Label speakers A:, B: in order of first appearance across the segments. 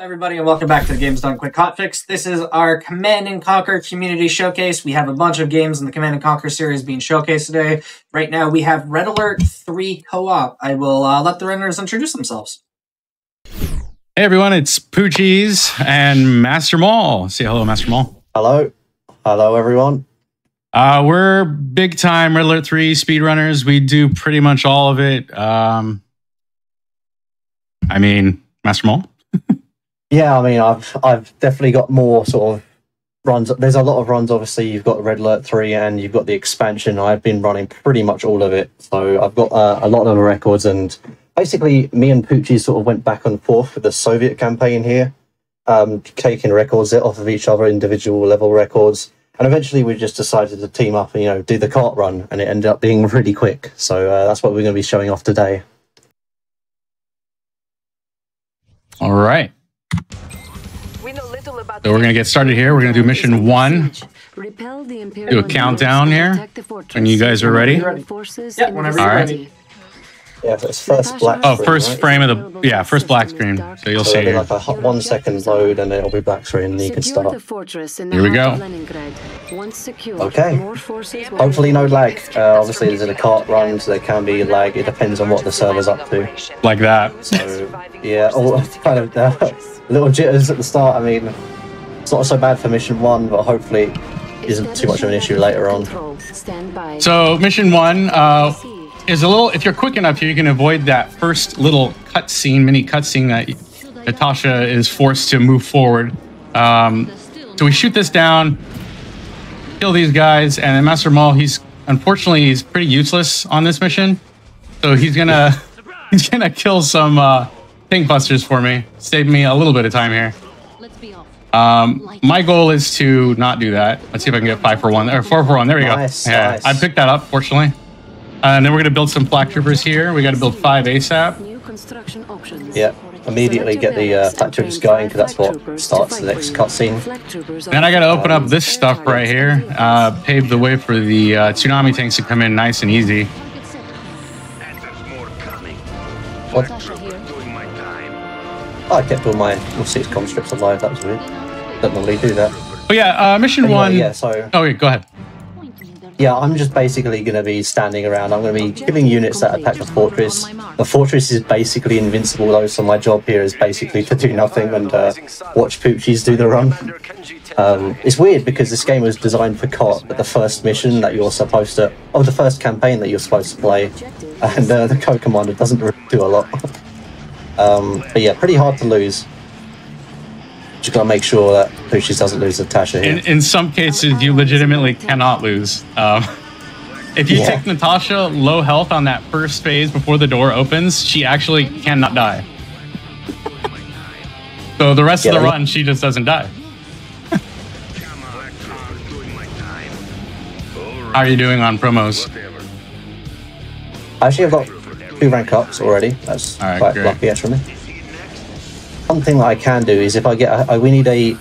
A: Everybody, and welcome back to the GamesDoneQuick Hotfix. This is our Command & Conquer Community Showcase. We have a bunch of games in the Command & Conquer series being showcased today. Right now, we have Red Alert 3 Co-op. I will let the runners introduce themselves.
B: Hey everyone, it's Poochies and MasterMaul. Say hello, MasterMaul.
C: Hello. Hello, everyone.
B: We're big-time Red Alert 3 speedrunners. We do pretty much all of it. I mean, MasterMaul?
C: Yeah, I mean, I've definitely got more sort of runs. There's a lot of runs, obviously. You've got Red Alert 3 and you've got the expansion. I've been running pretty much all of it. So I've got a lot of the records. And basically, me and Poochie sort of went back and forth with the Soviet campaign here, taking records off of each other, individual level records. And eventually we just decided to team up and, you know, do the kart run. And it ended up being really quick. So that's what we're going to be showing off today.
B: All right. So we're going to get started here. We're going to do mission 1. Do a countdown here. When you guys are ready.
A: Yeah, whenever you're ready.
C: Yeah, so it's first black
B: Oh,
C: screen,
B: first
C: right?
B: frame of the... Yeah, first black screen. So you'll
C: So
B: see
C: it'll be
B: here.
C: like a 1 second load and it'll be black screen and you can start.
B: Here we go.
C: Okay. Hopefully no lag. Obviously there's a kart run, so there can be lag. It depends on what the server's up to.
B: Like that.
C: So, yeah, all kind of little jitters at the start. I mean, it's not so bad for mission 1, but hopefully it isn't too much of an issue later on.
B: So mission 1 is a little... If you're quick enough here, you can avoid that first little cutscene, mini cutscene that Natasha is forced to move forward. So we shoot this down, kill these guys, and then MasterMaul, unfortunately he's pretty useless on this mission. So he's gonna kill some tank busters for me, save me a little bit of time here. My goal is to not do that. Let's see if I can get 5 for 1 or 4 for 1. There we go.
C: Nice,
B: Yeah,
C: nice.
B: I picked that up, fortunately. And then we're gonna build some flak troopers here. We got to build 5 ASAP.
C: Yeah, immediately get the flak troopers going because that's what starts the next cutscene.
B: Then I got to open up this stuff right here, pave the way for the tsunami tanks to come in nice and easy.
C: What? Oh, I kept all my 6 comm strips alive. That was weird. Don't normally do that.
B: Oh yeah, mission
C: Anyway,
B: 1.
C: Yeah, so.
B: Oh yeah, go ahead.
C: Yeah, I'm just basically going to be standing around. I'm going to be killing units that attack the fortress. The fortress is basically invincible, though, so my job here is basically to do nothing and watch Poochies do the run. It's weird because this game was designed for COD, but the first mission that you're supposed to... Oh, the first campaign that you're supposed to play, and the code commander doesn't really do a lot. But yeah, pretty hard to lose. Just gotta make sure that Poochies doesn't lose Natasha here.
B: In some cases, you legitimately cannot lose. If you take Natasha low health on that first phase before the door opens, she actually cannot die. So the rest of the run, she just doesn't die. How are you doing on promos?
C: Actually, I've got 2 rank ups already. That's quite lucky, actually. One thing that I can do is if I get we need a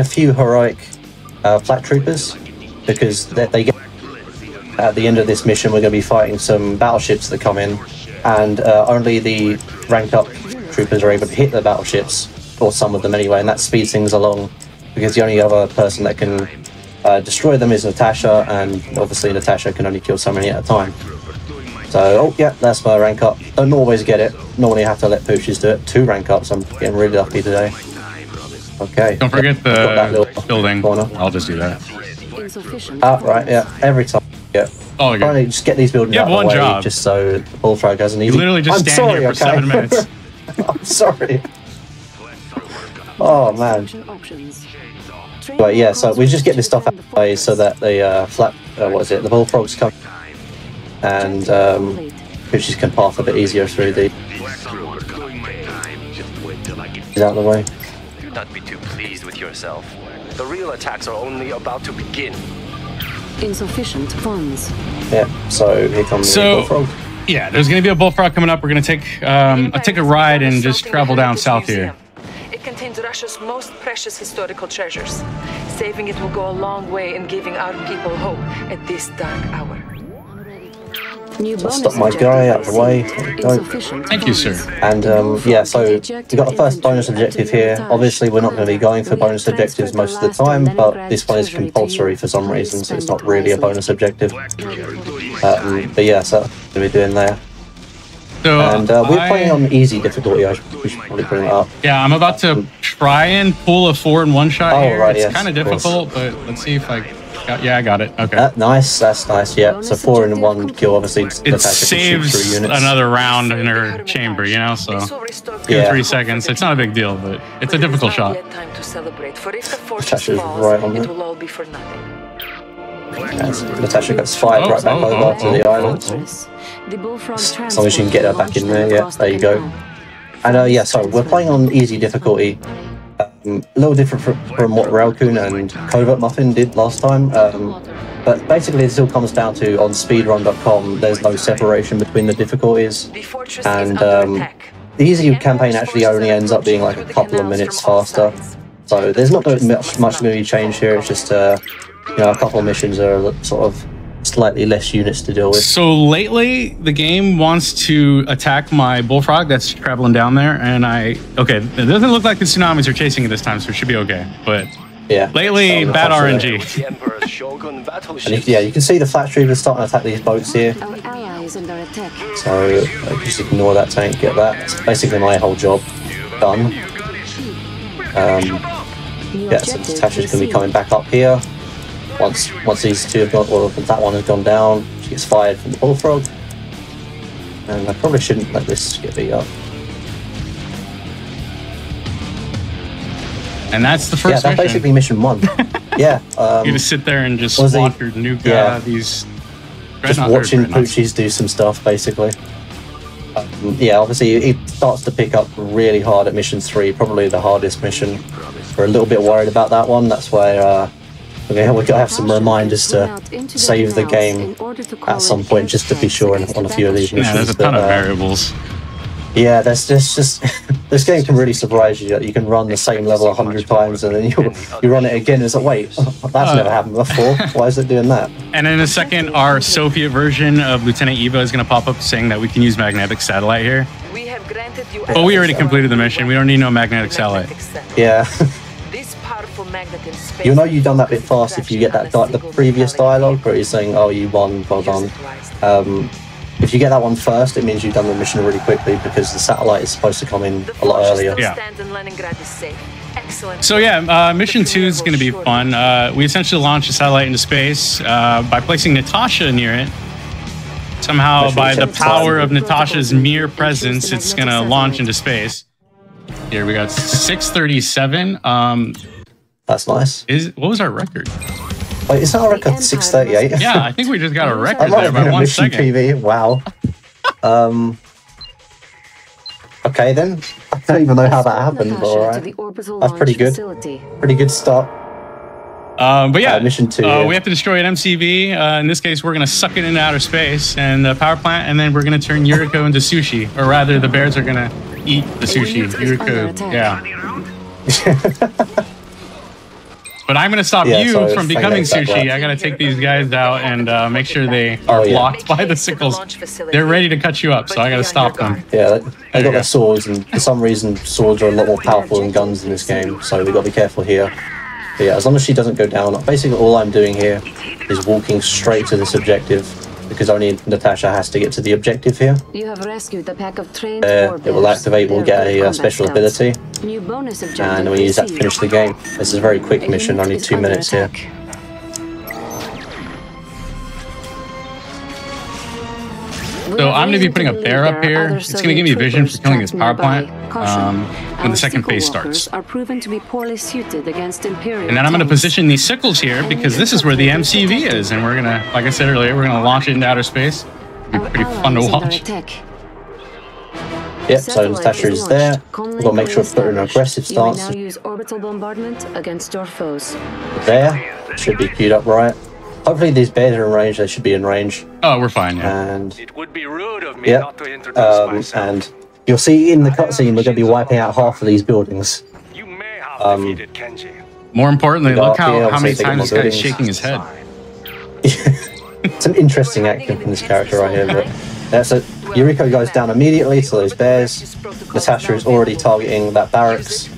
C: few heroic flak troopers because they get at the end of this mission. We're going to be fighting some battleships that come in, and only the ranked up troopers are able to hit the battleships, or some of them anyway, and that speeds things along because the only other person that can destroy them is Natasha, and obviously Natasha can only kill so many at a time. So, oh yeah, that's my rank up. Don't always get it. Normally I have to let Poochies do it. 2 rank ups. I'm getting really lucky today. Okay.
B: Don't forget the building.
C: Corner.
B: I'll just do that.
C: Right, yeah. Every time. Yeah.
B: Oh, okay.
C: Trying to just get these buildings out of the way,
B: job.
C: just so the bullfrog has an easy...
B: You literally just stand here for 7 minutes.
C: I'm sorry. Oh, man. But yeah, so we just get this stuff out of the way so that the the bullfrogs come and Poochies can path a bit easier through the... He's out of the way.
D: Do not be too pleased with yourself. The real attacks are only about to begin.
E: Insufficient funds.
C: Yeah, so here comes the bullfrog.
B: Yeah, there's going to be a bullfrog coming up. We're going to take a ride and just travel down south here.
F: It contains Russia's most precious historical treasures. Saving it will go a long way in giving our people hope at this dark hour.
C: I'll stop my guy out of the way. There we go.
B: Thank you, sir.
C: And yeah, so we got the first bonus objective here. Obviously, we're not going to be going for bonus objectives most of the time, but this one is compulsory for some reason, so it's not really a bonus objective. But yeah, so that's what we're doing there.
B: So
C: and we're playing on easy difficulty. We should probably bring it up.
B: Yeah, I'm about to try and pull a 4 in one shot here.
C: Right,
B: it's kind of difficult, but let's see if I got. Yeah, I got it. Okay.
C: Nice. That's nice. Yeah. So 4 in 1 kill. Obviously,
B: it saves another round in her chamber. You know, so in 3 seconds. It's not a big deal, but it's a difficult shot.
C: Natasha's right on it. Natasha gets fired right back over to the island. As long as you can get her back in there, yeah, there you go. And yeah, so we're playing on easy difficulty. A little different from what Railcoon and Covert Muffin did last time. But basically it still comes down to, on speedrun.com, there's no separation between the difficulties. And the easy campaign actually only ends up being like a couple of minutes faster. So there's not much going to be changed here, it's just you know, a couple of missions are sort of slightly less units to deal with.
B: So lately, the game wants to attack my bullfrog that's traveling down there, and okay, it doesn't look like the tsunamis are chasing it this time, so it should be okay. But
C: yeah,
B: lately, bad RNG.
C: And yeah, you can see the flat troopers starting to attack these boats here. So just ignore that tank, get that. That's basically my whole job done. Yeah, so Natasha's going to be coming back up here. Once these two have gone, or that one has gone down, she gets fired from the bullfrog. And I probably shouldn't let this get beat up.
B: And that's the first
C: mission. Yeah, that's basically mission 1. Yeah.
B: You just sit there and just walk your nuke these...
C: Just watching Poochies do some stuff, basically. Yeah, obviously it starts to pick up really hard at mission 3, probably the hardest mission. We're a little bit worried about that one, that's why we've got to have some reminders to save the game at some point, just to be sure on a few of these missions.
B: Yeah, there's a ton of variables.
C: Yeah, there's just this game can really surprise you. You can run the same level 100 times, and then you run it again. And it's like, wait, that's never happened before. Why is it doing that?
B: And in a second, our Soviet version of Lieutenant Eva is going to pop up saying that we can use magnetic satellite here. But we already completed the mission. We don't need no magnetic satellite.
C: Yeah. You'll know you've done that bit fast if you get that the previous dialogue where he's saying, "Oh, you won, well done." If you get that one first, it means you've done the mission really quickly because the satellite is supposed to come in a lot earlier.
B: Yeah. So yeah, mission 2 is going to be fun. We essentially launch a satellite into space by placing Natasha near it. Somehow, by the power of Natasha's mere presence, it's going to launch into space. Here we got 637.
C: That's nice.
B: What was our record?
C: Wait, it's not a record 638.
B: Yeah, I think we just got a record there by 1 second.
C: TV. Wow. Okay then. I don't even know how that happened, but alright. That's pretty good. Pretty good start.
B: But yeah,
C: mission 2.
B: We have to destroy an MCV. In this case, we're going to suck it into outer space and the power plant, and then we're going to turn Yuriko into sushi. Or rather, the bears are going to eat the sushi. Yuriko, yeah. But I'm going to stop you from becoming sushi. I got to take these guys out and make sure they are blocked by the sickles. They're ready to cut you up, so I got to stop them.
C: Yeah, they got their swords, and for some reason, swords are a lot more powerful than guns in this game, so we've got to be careful here. But yeah, as long as she doesn't go down, basically all I'm doing here is walking straight to this objective, because only Natasha has to get to the objective here.
E: You have rescued the pack of trained
C: it will activate, we'll get a special ability, and we use that to finish the game. This is a very quick mission, only 2 minutes here.
B: So I'm going to be putting a bear up here. It's going to give me vision for killing this power plant when the second phase starts. And then I'm going to position these sickles here because this is where the MCV is. And we're going to, like I said earlier, we're going to launch it into outer space. It'll be pretty fun to watch.
C: Yep, so Natasha is there. We've got to make sure to put her in an aggressive stance. There, should be queued up right. Hopefully these bears are in range. They should be in range.
B: Oh, we're fine. Yeah.
C: And it would be rude of me not to introduce myself. And you'll see in the cutscene we're going to be wiping out half of these buildings.
D: You may have defeated Kenji.
B: More importantly, look how many times this guy's shaking his head.
C: Some interesting acting from this character right here. But so Yuriko goes down immediately to those bears. Natasha is already targeting that barracks.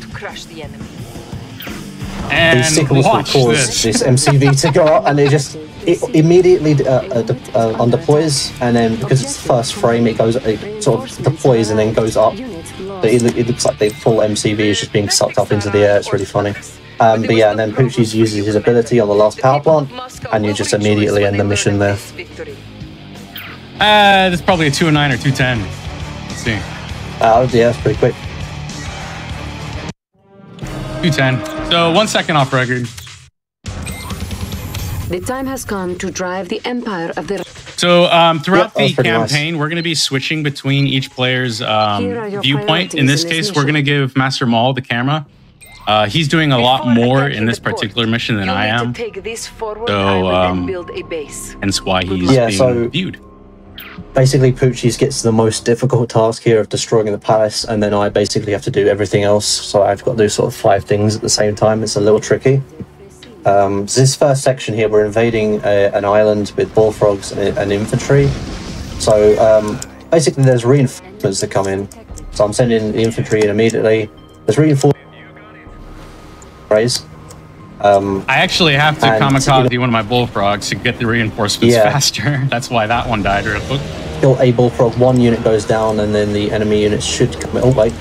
B: And
C: these signals will cause this MCV to go up, and it immediately undeploys, and then because it's the first frame, it sort of deploys and then goes up. So it looks like the full MCV is just being sucked up into the air. It's really funny. But yeah, and then Poochies uses his ability on the last power plant, and you just immediately end the mission there.
B: That's probably a 209 or 210. Let's see.
C: Yeah, it's pretty quick.
B: 210. So 1 second off record.
E: The time has come to drive the empire of the...
B: So throughout the campaign, we're going to be switching between each player's viewpoint. In this case, we're going to give MasterMaul the camera. He's doing a lot more in this particular mission than I am. So hence why he's being viewed.
C: Basically, Poochies gets the most difficult task here of destroying the palace, and then I basically have to do everything else. So I've got to do sort of 5 things at the same time. It's a little tricky. So this first section here, we're invading an island with bullfrogs and infantry. So basically, there's reinforcements that come in. So I'm sending the infantry in immediately. There's reinforcements.
B: I actually have to kamikaze one of my bullfrogs to get the reinforcements faster. That's why that one died real quick.
C: Kill a bullfrog, 1 unit goes down, and then the enemy units should come in. Oh wait,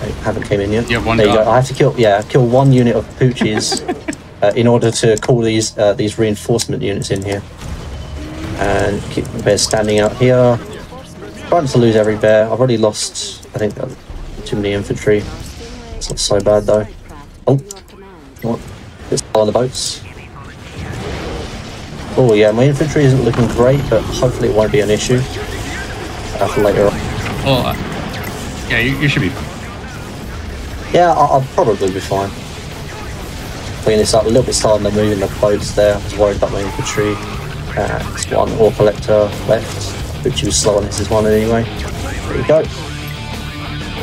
C: they haven't came in yet.
B: You have one.
C: There you go. I have to kill 1 unit of Poochies in order to call these reinforcement units in here. And keep the bears standing out here. Trying to lose every bear. I've already lost, I think, too many infantry. It's not so bad though. Oh, what? It's on the boats. Oh yeah, my infantry isn't looking great, but hopefully it won't be an issue for later on.
B: Well, yeah, you should be.
C: Yeah, I'll probably be fine. Clean this up a little bit slower than moving the boats there. I was worried about my infantry. It's 1 ore collector left, which was slow on this is 1 anyway. There we go.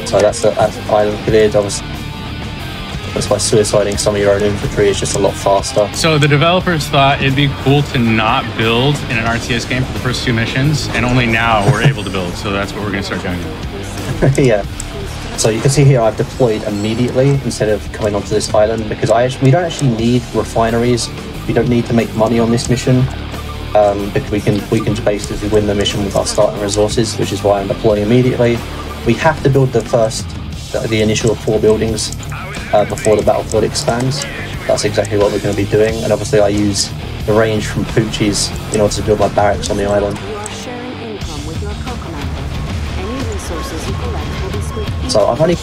C: So that's island cleared. That's why suiciding some of your own infantry is just a lot faster.
B: So the developers thought it'd be cool to not build in an RTS game for the first 2 missions, and only now we're able to build. So that's what we're going to start doing.
C: Yeah. So you can see here I've deployed immediately instead of coming onto this island, because we don't actually need refineries. We don't need to make money on this mission. Because we can basically win the mission with our starting resources, which is why I'm deploying immediately. We have to build the initial 4 buildings before the battlefield expands. That's exactly what we're going to be doing, and obviously I use the range from Poochies in order to build my barracks on the island. So I've only...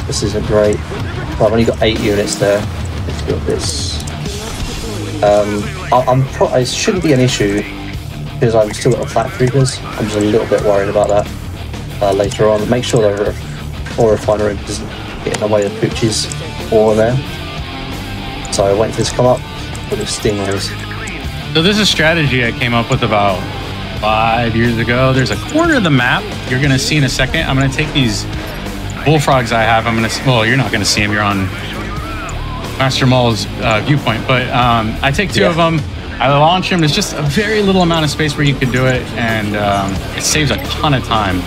C: This isn't great. I've only got 8 units there. Let's build this. It shouldn't be an issue because I've still got the flak troopers. I'm just a little bit worried about that later on. Make sure the ore refinery doesn't get in the way of Poochies ore there. So I wait for this to come up with the stingrays.
B: So this is a strategy I came up with about 5 years ago. There's a corner of the map you're going to see in a second. I'm going to take these bullfrogs I have. Well, you're not going to see them. You're on MasterMaul's viewpoint, but I take 2 of them. I launch them. There's just a very little amount of space where you could do it, and it saves a ton of time.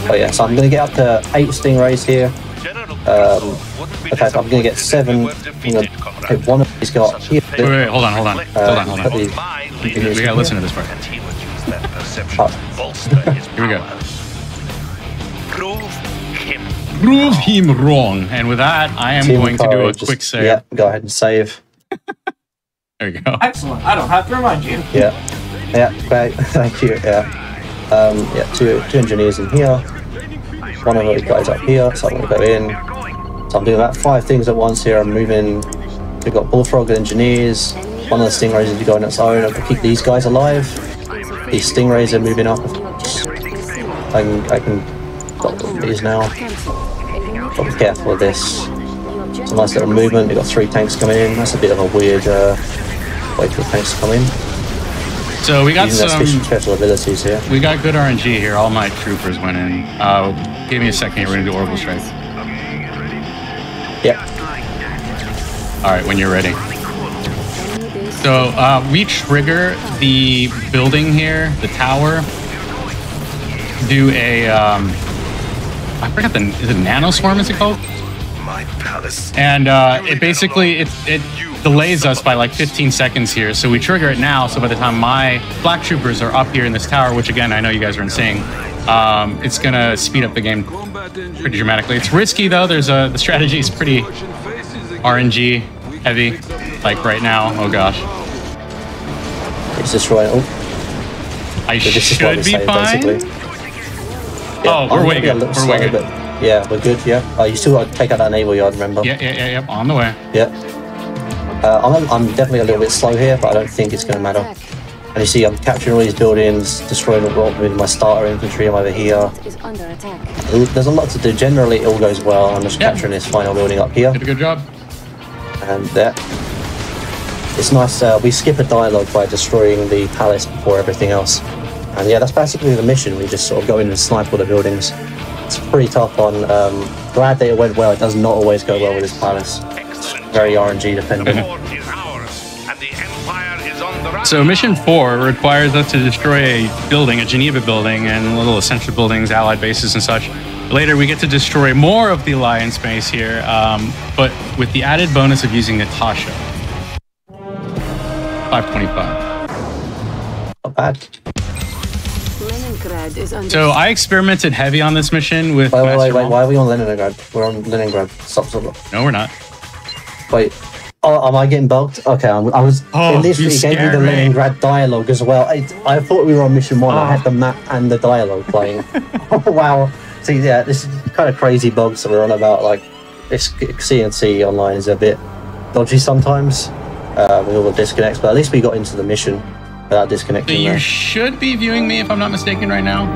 C: Oh yeah, so I'm going to get up to 8 stingrays here. In fact, I'm going to get 7. I'm going to pick 1 of these got here.
B: Wait, hold on. We got to listen to this part. Here we go. Prove him wrong. And with that, I am going to do a quick save.
C: Yeah, go ahead and save.
B: There you go.
A: Excellent. I don't have to remind you.
C: Yeah, great. Thank you. Yeah, 2 engineers in here. 1 of those guys up here, so I'm going to go in. So I'm doing about 5 things at once here. I'm moving. We've got bullfrog engineers. 1 of the stingrays is going on its own. I'm going to keep these guys alive. These stingrays are moving up. I can stop these now. Got to be careful with this. It's a nice little movement. We've got 3 tanks coming in. That's a bit of a weird way for the tanks to come in.
B: So we got some
C: special abilities here.
B: We got good RNG here. All my troopers went in. Give me a second here. We're gonna do orbital strike.
C: Yep.
B: All right, when you're ready. So we trigger the building here, the tower. Do a I forgot is it nanoswarm? Is it called?
D: My palace.
B: And it basically it delays us by like 15 seconds here. So we trigger it now. So by the time my black troopers are up here in this tower, which again I know you guys aren't seeing, it's gonna speed up the game pretty dramatically. It's risky though. The strategy is pretty RNG heavy. Like right now. Oh gosh.
C: It's just right. Oh.
B: I should be fine.
C: Basically.
B: Yeah, oh, we're way good. We're way good.
C: Yeah, we're good. Yeah. You still got to take out that naval yard. Remember?
B: Yeah. On the way.
C: Yeah. I'm definitely a little bit slow here, but I don't think it's going to matter. And you see, I'm capturing all these buildings, destroying with my starter infantry. I'm over here. There's a lot to do. Generally, it all goes well. I'm just capturing this final building up here.
B: Did a good job.
C: And there. It's nice. We skip a dialogue by destroying the palace before everything else. And yeah, that's basically the mission. We just sort of go in and snipe all the buildings. It's pretty tough on. Glad that it went well. It does not always go well with this palace. It's very RNG dependent.
B: So mission 4 requires us to destroy a building, a Geneva building, and little essential buildings, allied bases and such. Later, we get to destroy more of the Alliance base here, but with the added bonus of using Natasha. 525.
C: Not bad.
B: So I experimented heavy on this mission with.
C: Wait. Why are we on Leningrad? We're on Leningrad. Stop.
B: No, we're not.
C: Wait. Oh, am I getting bugged? Okay, I was.
B: Oh,
C: it literally gave me the Leningrad dialogue as well. I thought we were on mission 1. I had the map and the dialogue playing. Oh wow. See, yeah, this is kind of crazy bugs that we're on about. Like, this CNC online is a bit dodgy sometimes with all the disconnects, but at least we got into the mission without disconnecting.
B: So you should be viewing me, if I'm not mistaken, right now.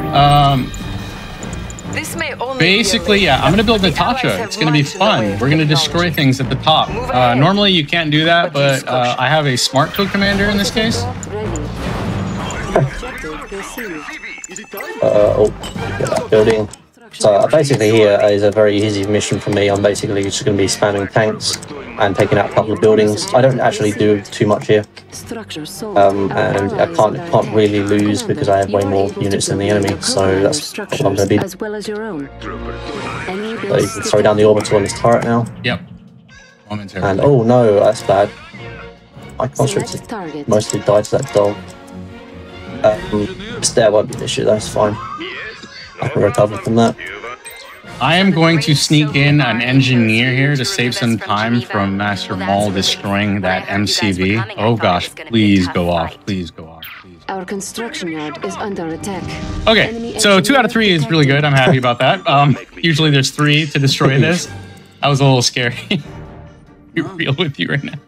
F: This may only
B: basically, yeah, I'm going to build Natasha. It's going to be fun. We're going to destroy things at the top. Normally, you can't do that, but I have a smart code commander in this case.
C: Get that building. So basically here is a very easy mission for me. I'm basically just going to be spamming tanks and taking out a couple of buildings. I don't actually do too much here. And I can't really lose because I have way more units than the enemy. So that's what I'm going to be. So you can throw down the orbital on this turret now.
B: Yep.
C: And oh no, that's bad. My conscripts mostly died to that dog. There won't be an issue, that's fine. I can recover from that.
B: I am going to sneak in an engineer here to save some time from MasterMaul destroying that MCV. Oh gosh, please go off. Please go off. Please.
E: Our construction yard is under attack.
B: Okay, so 2 out of 3 is really good. I'm happy about that. Usually there's 3 to destroy this. That was a little scary. Be real with you right now.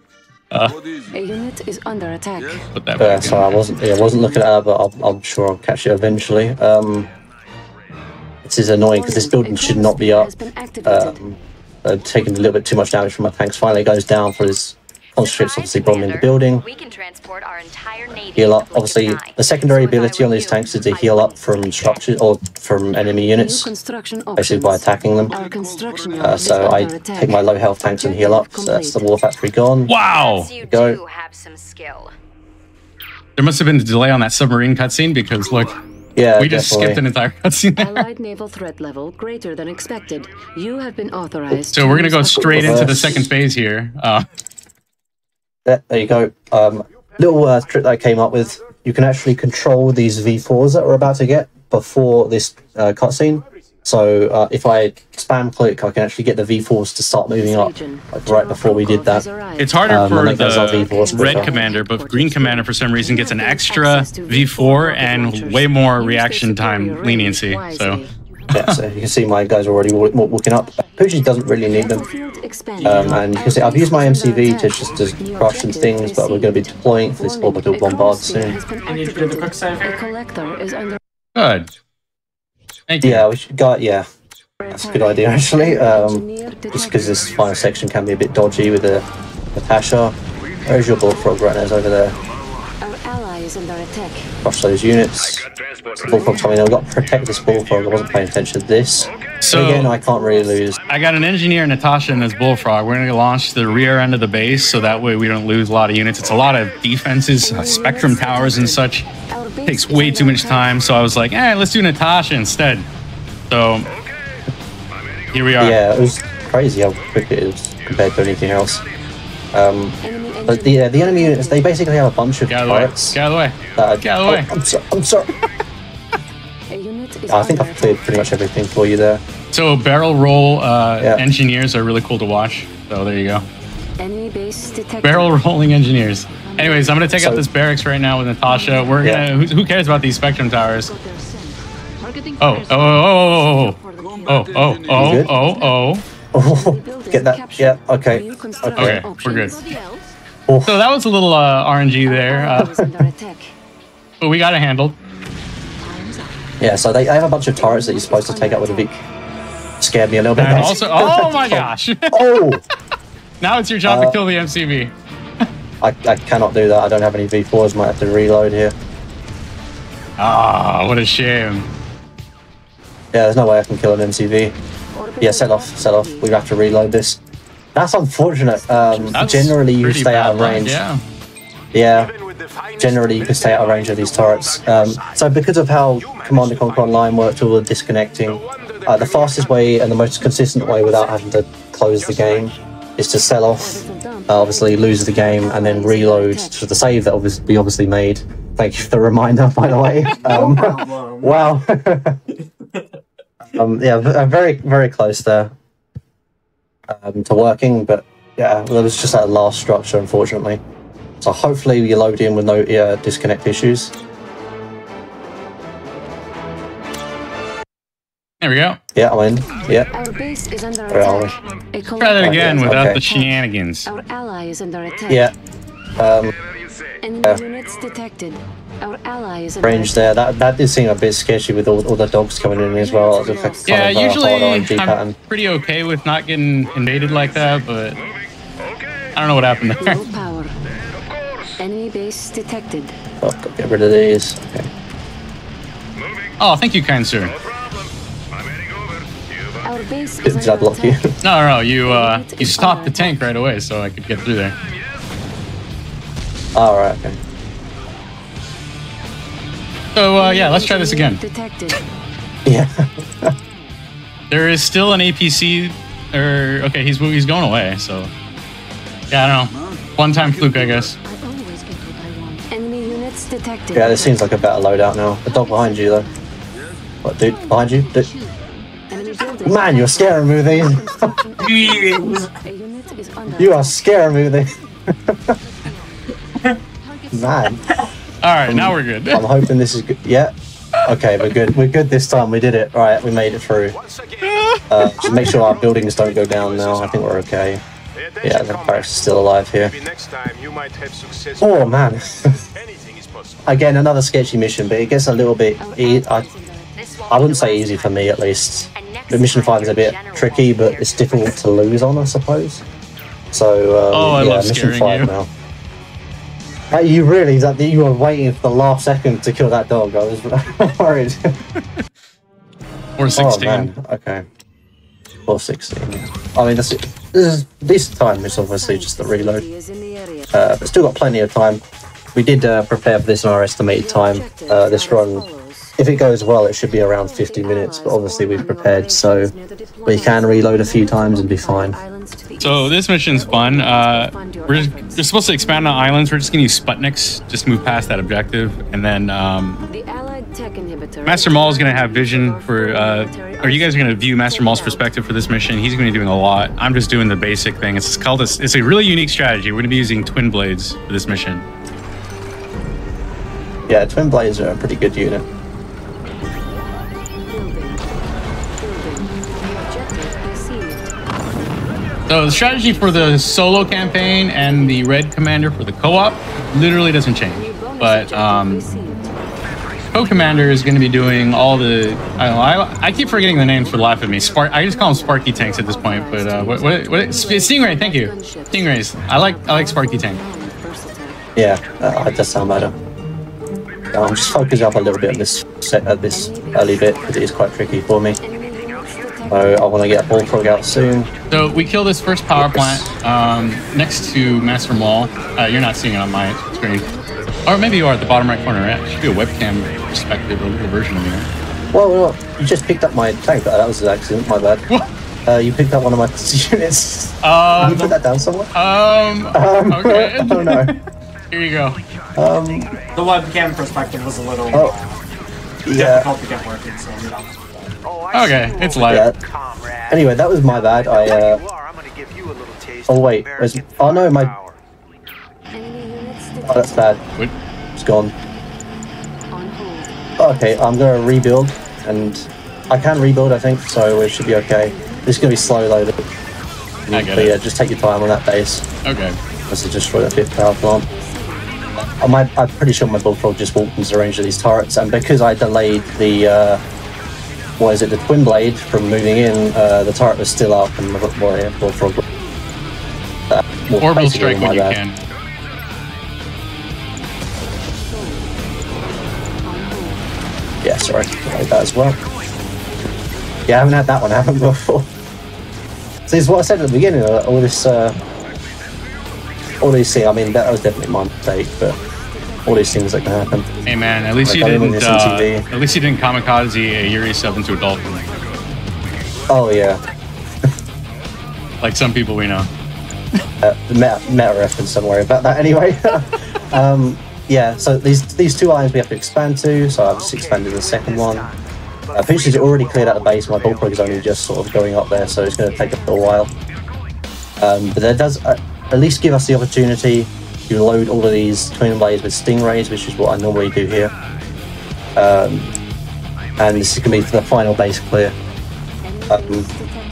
E: A unit is under attack.
B: Put that
C: so I wasn't looking at her, but I'm sure I'll catch it eventually. This is annoying because this building should not be up. Taking a little bit too much damage from my tanks. Finally goes down for his conscripts, obviously bombing the building. Heal up. Obviously, the secondary ability on these tanks is to heal up from structures or from enemy units, basically by attacking them. So I take my low health tanks and heal up. So that's the war factory gone.
B: Wow!
F: There you
C: go.
B: There must have been a delay on that submarine cutscene because look.
C: Yeah,
B: we just skipped an entire cutscene.
E: Allied naval threat level greater than expected. You have been authorized.
B: So we're gonna go straight into the second phase here.
C: There you go. Little trick that I came up with. You can actually control these V4s that we're about to get before this cutscene. So if I spam click, I can actually get the V4s to start moving up, like right before we did that.
B: It's harder for the red commander, but green commander for some reason gets an extra V4 and way more reaction time leniency. So
C: yeah, so you can see my guys are already walking up. Poochies doesn't really need them. And you can see I've used my MCV to crush some things, but we're going to be deploying for this orbital bombard soon.
B: Good. Thank you.
C: Yeah, we should go. Yeah, that's a good idea actually. Just because this final section can be a bit dodgy with the Natasha. There's your bullfrog runners over there.
E: Our ally is under attack.
C: Crush those units. Bullfrog coming in. I've got to protect this bullfrog. I wasn't paying attention to this.
B: So
C: again, I can't really lose.
B: I got an engineer, Natasha, and this Bullfrog. We're going to launch the rear end of the base, so that way we don't lose a lot of units. It's a lot of defenses, spectrum towers and such. It takes way too much time, so I was like, let's do Natasha instead. So here we are.
C: Yeah, it was crazy how quick it is compared to anything else. But the enemy units, they basically have a bunch of turrets.
B: Get out of the way. Get out of the way.
C: I'm sorry. I think I've cleared pretty much everything for you there.
B: So barrel roll engineers are really cool to watch. So there you go. Barrel rolling engineers. Anyways, I'm gonna take out this barracks right now with Natasha. We're gonna. Who cares about these spectrum towers? Oh!
C: Get that? Yeah. Okay.
B: Okay. We're good. So that was a little RNG there, but we got it handled.
C: Yeah, so they have a bunch of turrets that you're supposed to take out with a Vic. Scared me a little bit.
B: And also, oh my gosh!
C: Oh!
B: Now it's your job to kill the MCV.
C: I cannot do that. I don't have any V4s. Might have to reload here.
B: Ah, what a shame.
C: Yeah, there's no way I can kill an MCV. Yeah, set off. We have to reload this. That's unfortunate. Generally, you stay out of range. Yeah. Generally, you can stay out of range of these turrets. So because of how Command & Conquer Online worked, all the disconnecting, the fastest way and the most consistent way without having to close the game is to sell off, obviously lose the game, and then reload to the save that we obviously made. Thank you for the reminder, by the way. Wow. Yeah, very, very close there to working, but yeah, there was just that last structure, unfortunately. So hopefully you load in with no disconnect issues.
B: There we go.
C: Yeah, I'm in. Yeah.
E: Our base is under
C: Where are we?
E: attack.
B: Try that again without the shenanigans.
E: Our ally is under attack.
C: Yeah.
E: Enemy units detected. Our ally is under
C: Range there. That did seem a bit sketchy with all the dogs coming in as well.
B: Yeah, usually I'm pretty okay with not getting invaded like that, but I don't know what happened there.
E: Low power. Enemy base detected.
C: Oh, get rid of these. Okay.
B: Oh, thank you, kind sir.
E: Our base is
C: Did I
E: under
C: block you?
E: attack.
B: No, you stopped the tank right away, so I could get through there.
C: All right. Okay.
B: So yeah, let's try this again.
E: Detected.
C: Yeah.
B: There is still an APC, or okay, he's going away. So yeah, I don't know. One-time fluke, I guess.
E: I always get what I want. Enemy units detected.
C: Yeah, this seems like a better loadout now. The dog behind you, though. What, dude? Behind you? Dude. Man, you're scaring me with these. You are scaring me with these. Man.
B: Alright, now we're good.
C: I'm hoping this is good. Yeah. Okay, we're good. We're good this time. We did it. Alright, we made it through. Just make sure our buildings don't go down now. I think we're okay. Yeah, the barracks is still alive here. Oh, man. Again, another sketchy mission, but it gets a little bit... I wouldn't say easy for me, at least. The mission 5 is a bit tricky, but it's difficult to lose on, I suppose. So,
B: I
C: yeah,
B: love
C: mission 5
B: you.
C: now. You really, you were waiting for the last second to kill that dog. I was worried.
B: Or 16.
C: Oh, man. Okay. Or 16. I mean, this is decent time. It's obviously just the reload. But still got plenty of time. We did prepare for this in our estimated time. This run, if it goes well, it should be around 50 minutes. But obviously we've prepared, so we can reload a few times and be fine.
B: So this mission's fun. We're supposed to expand on islands. We're just gonna use Sputniks, just move past that objective, and then MasterMaul is gonna have vision for. Or you guys are gonna view MasterMaul's perspective for this mission. He's gonna be doing a lot. I'm just doing the basic thing. It's called it's a really unique strategy. We're gonna be using twin blades for this mission.
C: Yeah, twin blades are a pretty good unit.
B: So the strategy for the solo campaign and the red commander for the co-op literally doesn't change, but co-commander is going to be doing all the. I keep forgetting the names for the life of me. I just call them Sparky tanks at this point. But Stingray? Thank you, Stingrays. I like Sparky tank.
C: Yeah, that does sound better. I'm just focusing up a little bit on this set at this early bit because it is quite tricky for me. So I want to get a bullfrog out soon.
B: So we kill this first power plant next to MasterMaul. You're not seeing it on my screen. Or maybe you are at the bottom right corner, right? It should be a webcam perspective, a little version of me, right?
C: Well, you just picked up my tank. That was an accident, my bad.
B: What?
C: You picked up one of my units. Can you put that down somewhere?
B: Okay.
C: Oh no.
B: Here you go.
A: The webcam perspective was a little difficult to get working, so you know.
B: Okay, it's light.
C: Yeah. Anyway, that was my bad. Oh wait. Oh no, my. Oh, that's bad.
B: What?
C: It's gone. Okay, I'm gonna rebuild, and I can rebuild, I think, so it should be okay. This is gonna be slow loaded.
B: I get it.
C: Yeah, just take your time on that base.
B: Okay.
C: Let's destroy that 5th power plant. I'm pretty sure my bullfrog just walked into the range of these turrets, and because I delayed the the twin blade from moving in, the turret was still up, and my bullfrog.
B: Orbital strike when you can.
C: Yeah, sorry, like that as well. Yeah, I haven't had that one happen before. So this is what I said at the beginning. All these things. I mean, that was definitely my mistake, but all these things that can happen.
B: Hey man, at least you didn't. At least you didn't kamikaze a Yuri sub into a dolphin.
C: Oh yeah.
B: Like some people we know.
C: Meta reference somewhere about that anyway. Yeah, so these 2 islands we have to expand to, so I've just expanded the second one. Poochies already cleared out the base, my bullfrog is only just sort of going up there, so it's going to take a little while. But that does at least give us the opportunity to load all of these twin blades with stingrays, which is what I normally do here. And this is going to be for the final base clear.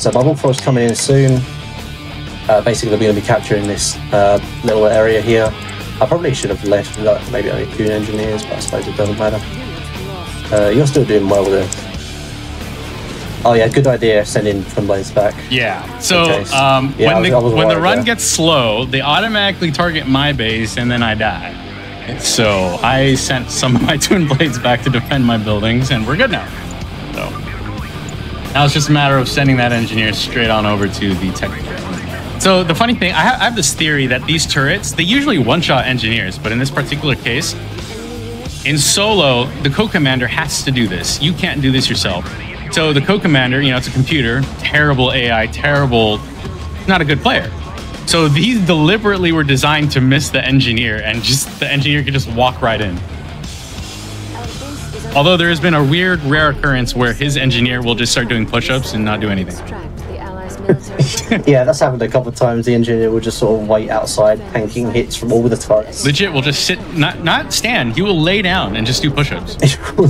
C: So my bullfrog's coming in soon. Basically, we're going to be capturing this little area here. I probably should have left maybe only 2 engineers, but I suppose it doesn't matter. You're still doing well with it. Oh yeah, good idea sending twin blades back.
B: Yeah, so
C: yeah,
B: when the run gets slow, they automatically target my base and then I die. So I sent some of my twin blades back to defend my buildings and we're good now. So now it's just a matter of sending that engineer straight on over to the technical. So the funny thing, I have this theory that these turrets, they usually one-shot engineers, but in this particular case, in solo, the co-commander has to do this. You can't do this yourself. So the co-commander, you know, it's a computer, terrible AI, terrible, not a good player. So these deliberately were designed to miss the engineer, and just the engineer could just walk right in. Although there has been a weird, rare occurrence where his engineer will just start doing push-ups and not do anything.
C: Yeah, that's happened a couple of times. The engineer will just sort of wait outside, tanking hits from all the turrets.
B: Legit, will just sit, not stand. He will lay down and just do push-ups.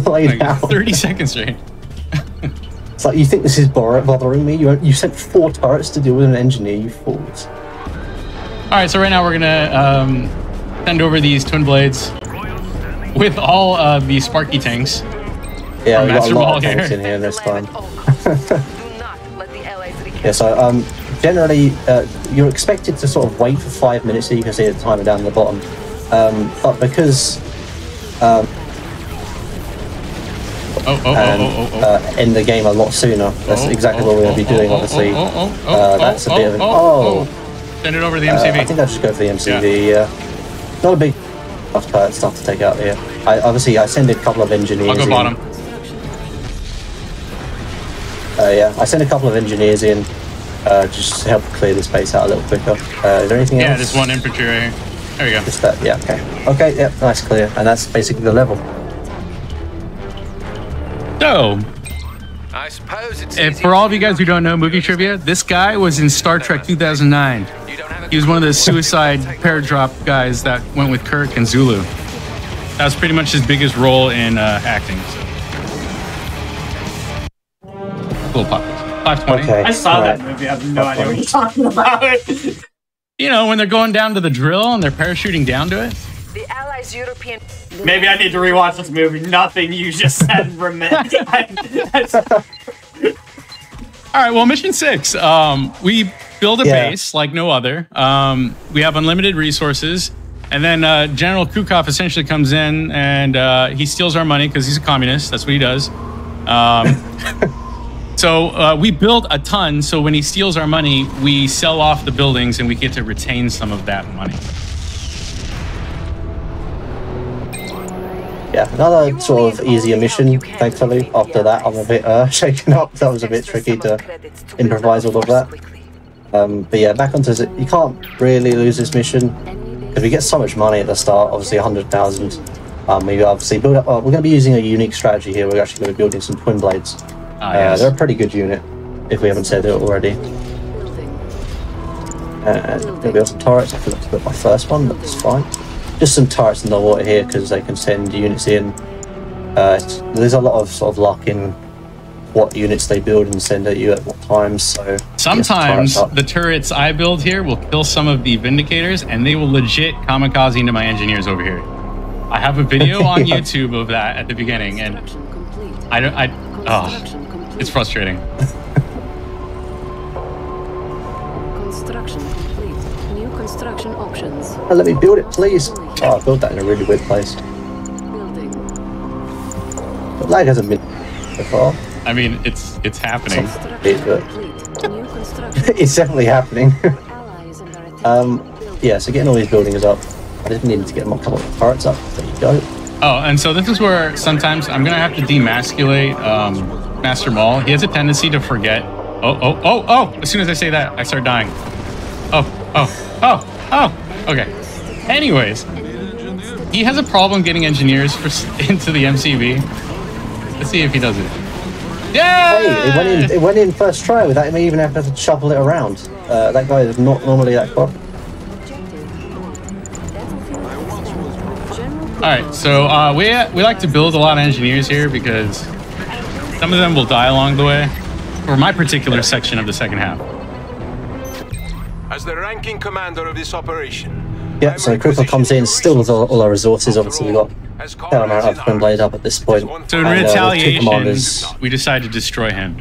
C: Lay down.
B: 30 seconds straight.
C: It's like, you think this is bothering me? You sent 4 turrets to deal with an engineer, you fools.
B: All right, so right now we're gonna send over these twin blades with all of the Sparky tanks.
C: Yeah, we've got a lot of tanks in here this time. Yeah, so generally you're expected to sort of wait for 5 minutes, so you can see the timer down the bottom. But because end the game a lot sooner, that's exactly what we're going to be doing. Obviously, that's a bit of
B: send it over to the MCV.
C: I think I'll just go for the MCV. Yeah, not a big stuff to take out here. I send a couple of engineers.
B: I'll go bottom.
C: Yeah, I sent a couple of engineers in just to help clear the space out a little quicker. Is there anything else?
B: Yeah, there's one infantry right here. There we go.
C: Just that, yeah, okay. Okay, yeah, nice, clear. And that's basically the level.
B: So,
D: I suppose it's
B: for all of you guys who don't know movie trivia, this guy was in Star Trek 2009. He was one of the suicide paradrop guys that went with Kirk and Zulu. That was pretty much his biggest role in acting. Little pop. 520.
C: Okay.
A: I saw that movie. I have no idea what you're talking about.
B: You know, when they're going down to the drill and they're parachuting down to it.
F: The Allies' European.
A: Maybe I need to rewatch this movie. Nothing you just said remember.
B: All right, well, mission 6. We build a base like no other. We have unlimited resources. And then General Kukov essentially comes in and he steals our money because he's a communist. That's what he does. So we build a ton. So when he steals our money, we sell off the buildings and we get to retain some of that money.
C: Yeah, another sort of easier mission, thankfully. After that, I'm a bit shaken up. That was a bit tricky to improvise all of that. But yeah, back onto it. You can't really lose this mission because we get so much money at the start. Obviously, 100,000. We obviously build up. We're going to be using a unique strategy here. We're actually going to be building some twin blades.
B: Yes.
C: They're a pretty good unit, if we haven't said it already. And we'll build some turrets. I forgot to build my first one, but it's fine. Just some turrets in the water here because they can send units in. There's a lot of sort of luck in what units they build and send at you at what times. So
B: sometimes the turrets I build here will kill some of the Vindicators, and they will legit kamikaze into my engineers over here. I have a video on YouTube of that at the beginning, and it's frustrating.
E: Construction complete. New construction options.
C: Oh, let me build it, please. Oh, I built that in a really weird place.
E: Building.
C: But lag hasn't been so far.
B: I mean, it's happening.
C: It's definitely happening. Yeah, so getting all these buildings up. I just needed to get them a couple of turrets up. There you go.
B: Oh, and so this is where sometimes I'm gonna have to demasculate MasterMaul. He has a tendency to forget. Oh! As soon as I say that, I start dying. Oh! Okay. Anyways, he has a problem getting engineers into the MCV. Let's see if he does it. Yeah!
C: Hey, it went in first try without me even having to shuffle it around. That guy is not normally that quick.
B: Alright, so we like to build a lot of engineers here because some of them will die along the way. For my particular section of the second half.
G: As the ranking commander of this operation.
C: Yeah, so Crystal comes in, still with all our resources. Obviously, we got a fair amount of twin blade up at this point.
B: So in retaliation, we decide to destroy him.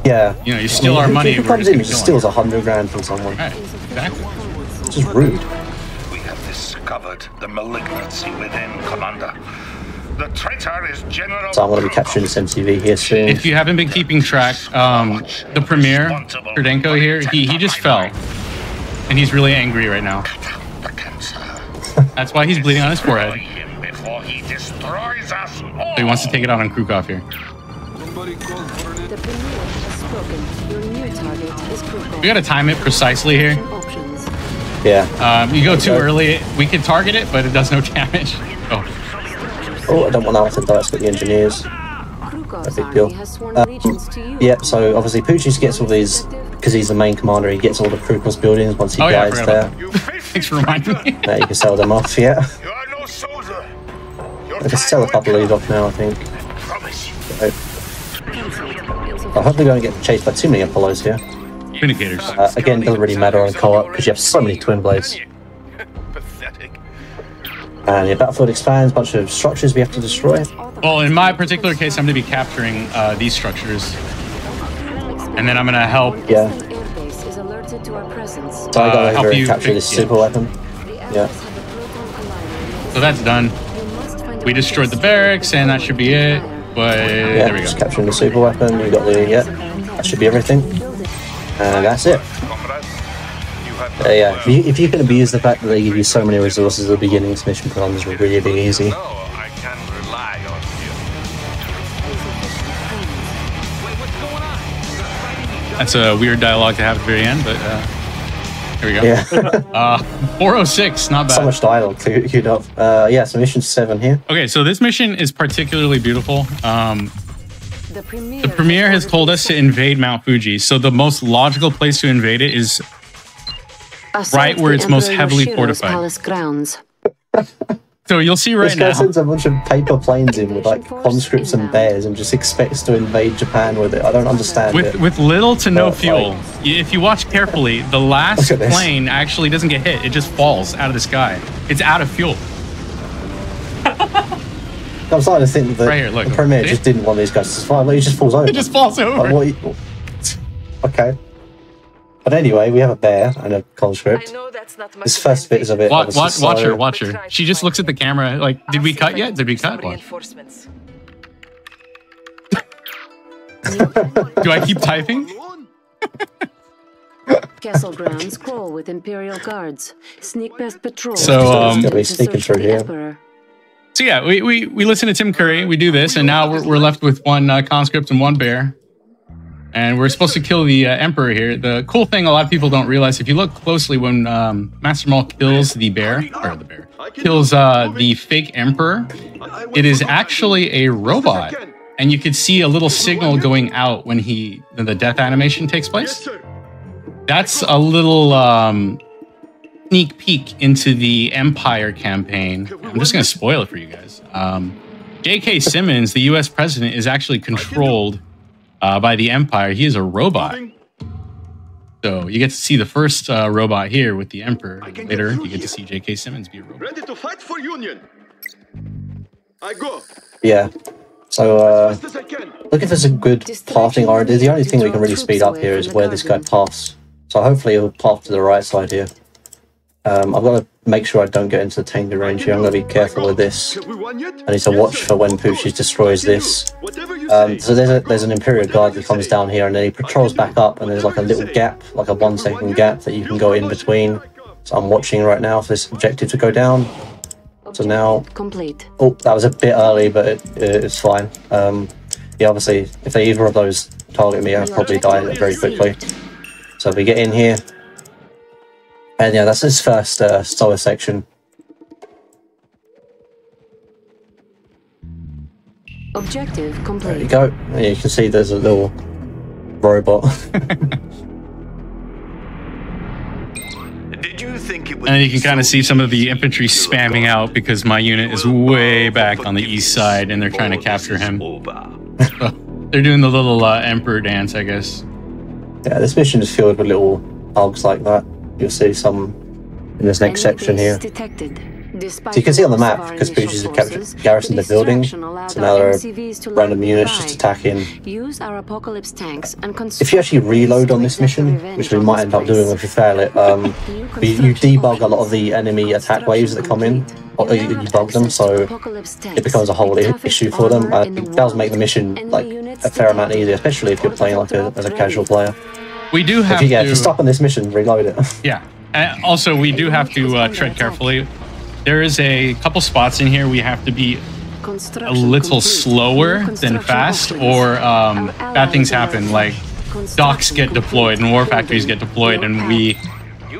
C: Yeah.
B: You know, you steal our money.
C: Who comes in and just steals 100 grand from someone?
B: Right, exactly.
C: It's just rude.
H: We have discovered the malignancy within, Commander. The traitor is General.
C: So I'm going to be capturing this MCV here soon.
B: If you haven't been keeping track, the Premier, Kurdenko here, he just fell. And he's really angry right now. That's why he's bleeding on his forehead. So he wants to take it out on Krukov here. We got to time it precisely here.
C: Yeah.
B: You go too early, we can target it, but it does no damage.
C: Oh, I don't want that to die. Let's get the engineers. A big deal. Yeah, so obviously Poochies gets all these, because he's the main commander, he gets all the Krukov's buildings once he dies there.
B: Thanks for reminding me.
C: Yeah, you can sell them off, yeah. I can sell a couple of these off now, I think. I hope they don't get chased by too many Apollos here.
B: Vindicators.
C: Again, it doesn't really matter on co-op because you have so many twin blades. And your battlefield expands, bunch of structures we have to destroy.
B: Well, in my particular case, I'm going to be capturing these structures. And then I'm going to help.
C: Yeah. So I got over and capture this super weapon. Yeah.
B: So that's done. We destroyed the barracks, and that should be it. But there we go.
C: Just capturing the super weapon. You got the that should be everything. And that's it. Yeah, if you can abuse the fact that they give you so many resources at the beginning, this mission becomes really easy.
B: That's a weird dialogue to have at the very end, but here we go.
C: Yeah.
B: 406, not bad.
C: So much dialogue queued up. Yeah, so mission 7 here.
B: Okay, so this mission is particularly beautiful. The Premier has told us to invade Mount Fuji, so the most logical place to invade it is right where it's most heavily fortified. So you'll see right now.
C: This guy sends a bunch of paper planes in with like conscripts and bears and just expects to invade Japan with it. I don't understand it.
B: With little to no fuel. If you watch carefully, the last plane actually doesn't get hit. It just falls out of the sky. It's out of fuel.
C: I'm starting to think that
B: right here, look,
C: the Premier just didn't want these guys to survive. Like, he just falls over.
B: It just falls over.
C: Like, okay. But anyway, we have a bear and a conscript. This first bit is a bit...
B: Watch her. She just looks at the camera like, did we cut yet? Did we cut? Do I keep typing?
E: Castle grounds crawl with Imperial guards. Sneak past patrol.
B: So
C: sneaking through here.
B: So yeah, we listen to Tim Curry. We do this, and now we're left with one conscript and one bear, and we're supposed to kill the Emperor here. The cool thing a lot of people don't realize, if you look closely, when MasterMaul kills the bear, kills the fake Emperor, it is actually a robot, and you can see a little signal going out when the death animation takes place. That's a little sneak peek into the Empire campaign. I'm just going to spoil it for you guys. J.K. Simmons, the U.S. president, is actually controlled by the Empire. He is a robot. So you get to see the first robot here with the Emperor. Later, you get to see J.K. Simmons be a robot.
I: Ready to fight for Union. I go.
C: Yeah. So, looking for some good pathing order. The only thing we can really speed up here is where this guy paths. So hopefully he'll path to the right side here. I've got to make sure I don't get into the tanker range here. I'm going to be careful with this. I need to watch for when Poochies destroys this. So there's an Imperial Guard that comes down here, and then he patrols back up, and there's like a little gap, like a 1 second gap that you can go in between. So I'm watching right now for this objective to go down. So now, oh, that was a bit early, but it's fine. Yeah, obviously, if either of those target me, I'll probably die very quickly. So we get in here, and yeah, that's his first slower section.
E: Objective complete.
C: There you go. And you can see there's a little robot.
B: Did you think it was? And you can kind of see some of the infantry spamming out because my unit is way back on the east side, and they're trying to capture him. So they're doing the little Emperor dance, I guess.
C: Yeah, this mission is filled with little bugs like that. You'll see some in this next section here. So you can see on the map, because Poochies have captured garrisoned the building, so now there are random units just attacking. If you actually reload on this mission, which we might end up doing if you fail it, you debug a lot of the enemy attack waves that come in, or you debug them, so it becomes a whole issue for them. It does make the mission like a fair amount easier, especially if you're playing like as a casual player.
B: We do have
C: if you're stuck on this mission, reload it.
B: Yeah, and also we do have to tread carefully. There is a couple spots in here we have to be a little slower than fast, or bad things happen, like docks get deployed and war factories get deployed, and we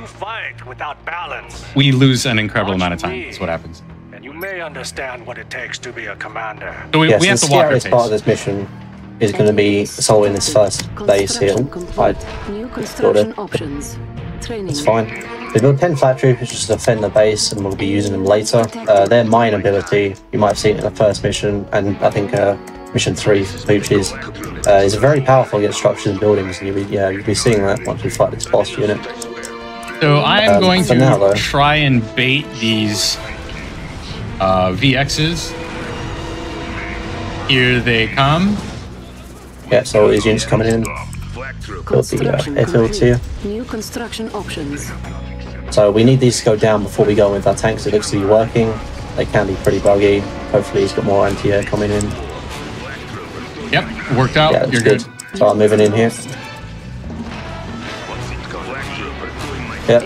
H: fight without balance.
B: We lose an incredible amount of time. That's what happens.
H: And you may understand what it takes to be a commander.
B: So we have to walk our pace.
C: The scariest part of this mission is going to be assaulting this first base here. It's fine. They build 10 flat troopers just to defend the base, and we'll be using them later. Their mine ability, you might have seen it in the first mission, and I think mission 3 for Poochies, is very powerful against structures and buildings, and you'll be seeing that once we fight this boss unit.
B: So I am going to try and bait these VXs. Here they come.
C: Yeah, so all these units coming in. Build the airfields here.
E: New construction options.
C: So we need these to go down before we go with our tanks. It looks to be working. They can be pretty buggy. Hopefully he's got more anti-air coming in.
B: Yep, worked out.
C: Yeah,
B: you're good.
C: So I'm moving in here. Yep.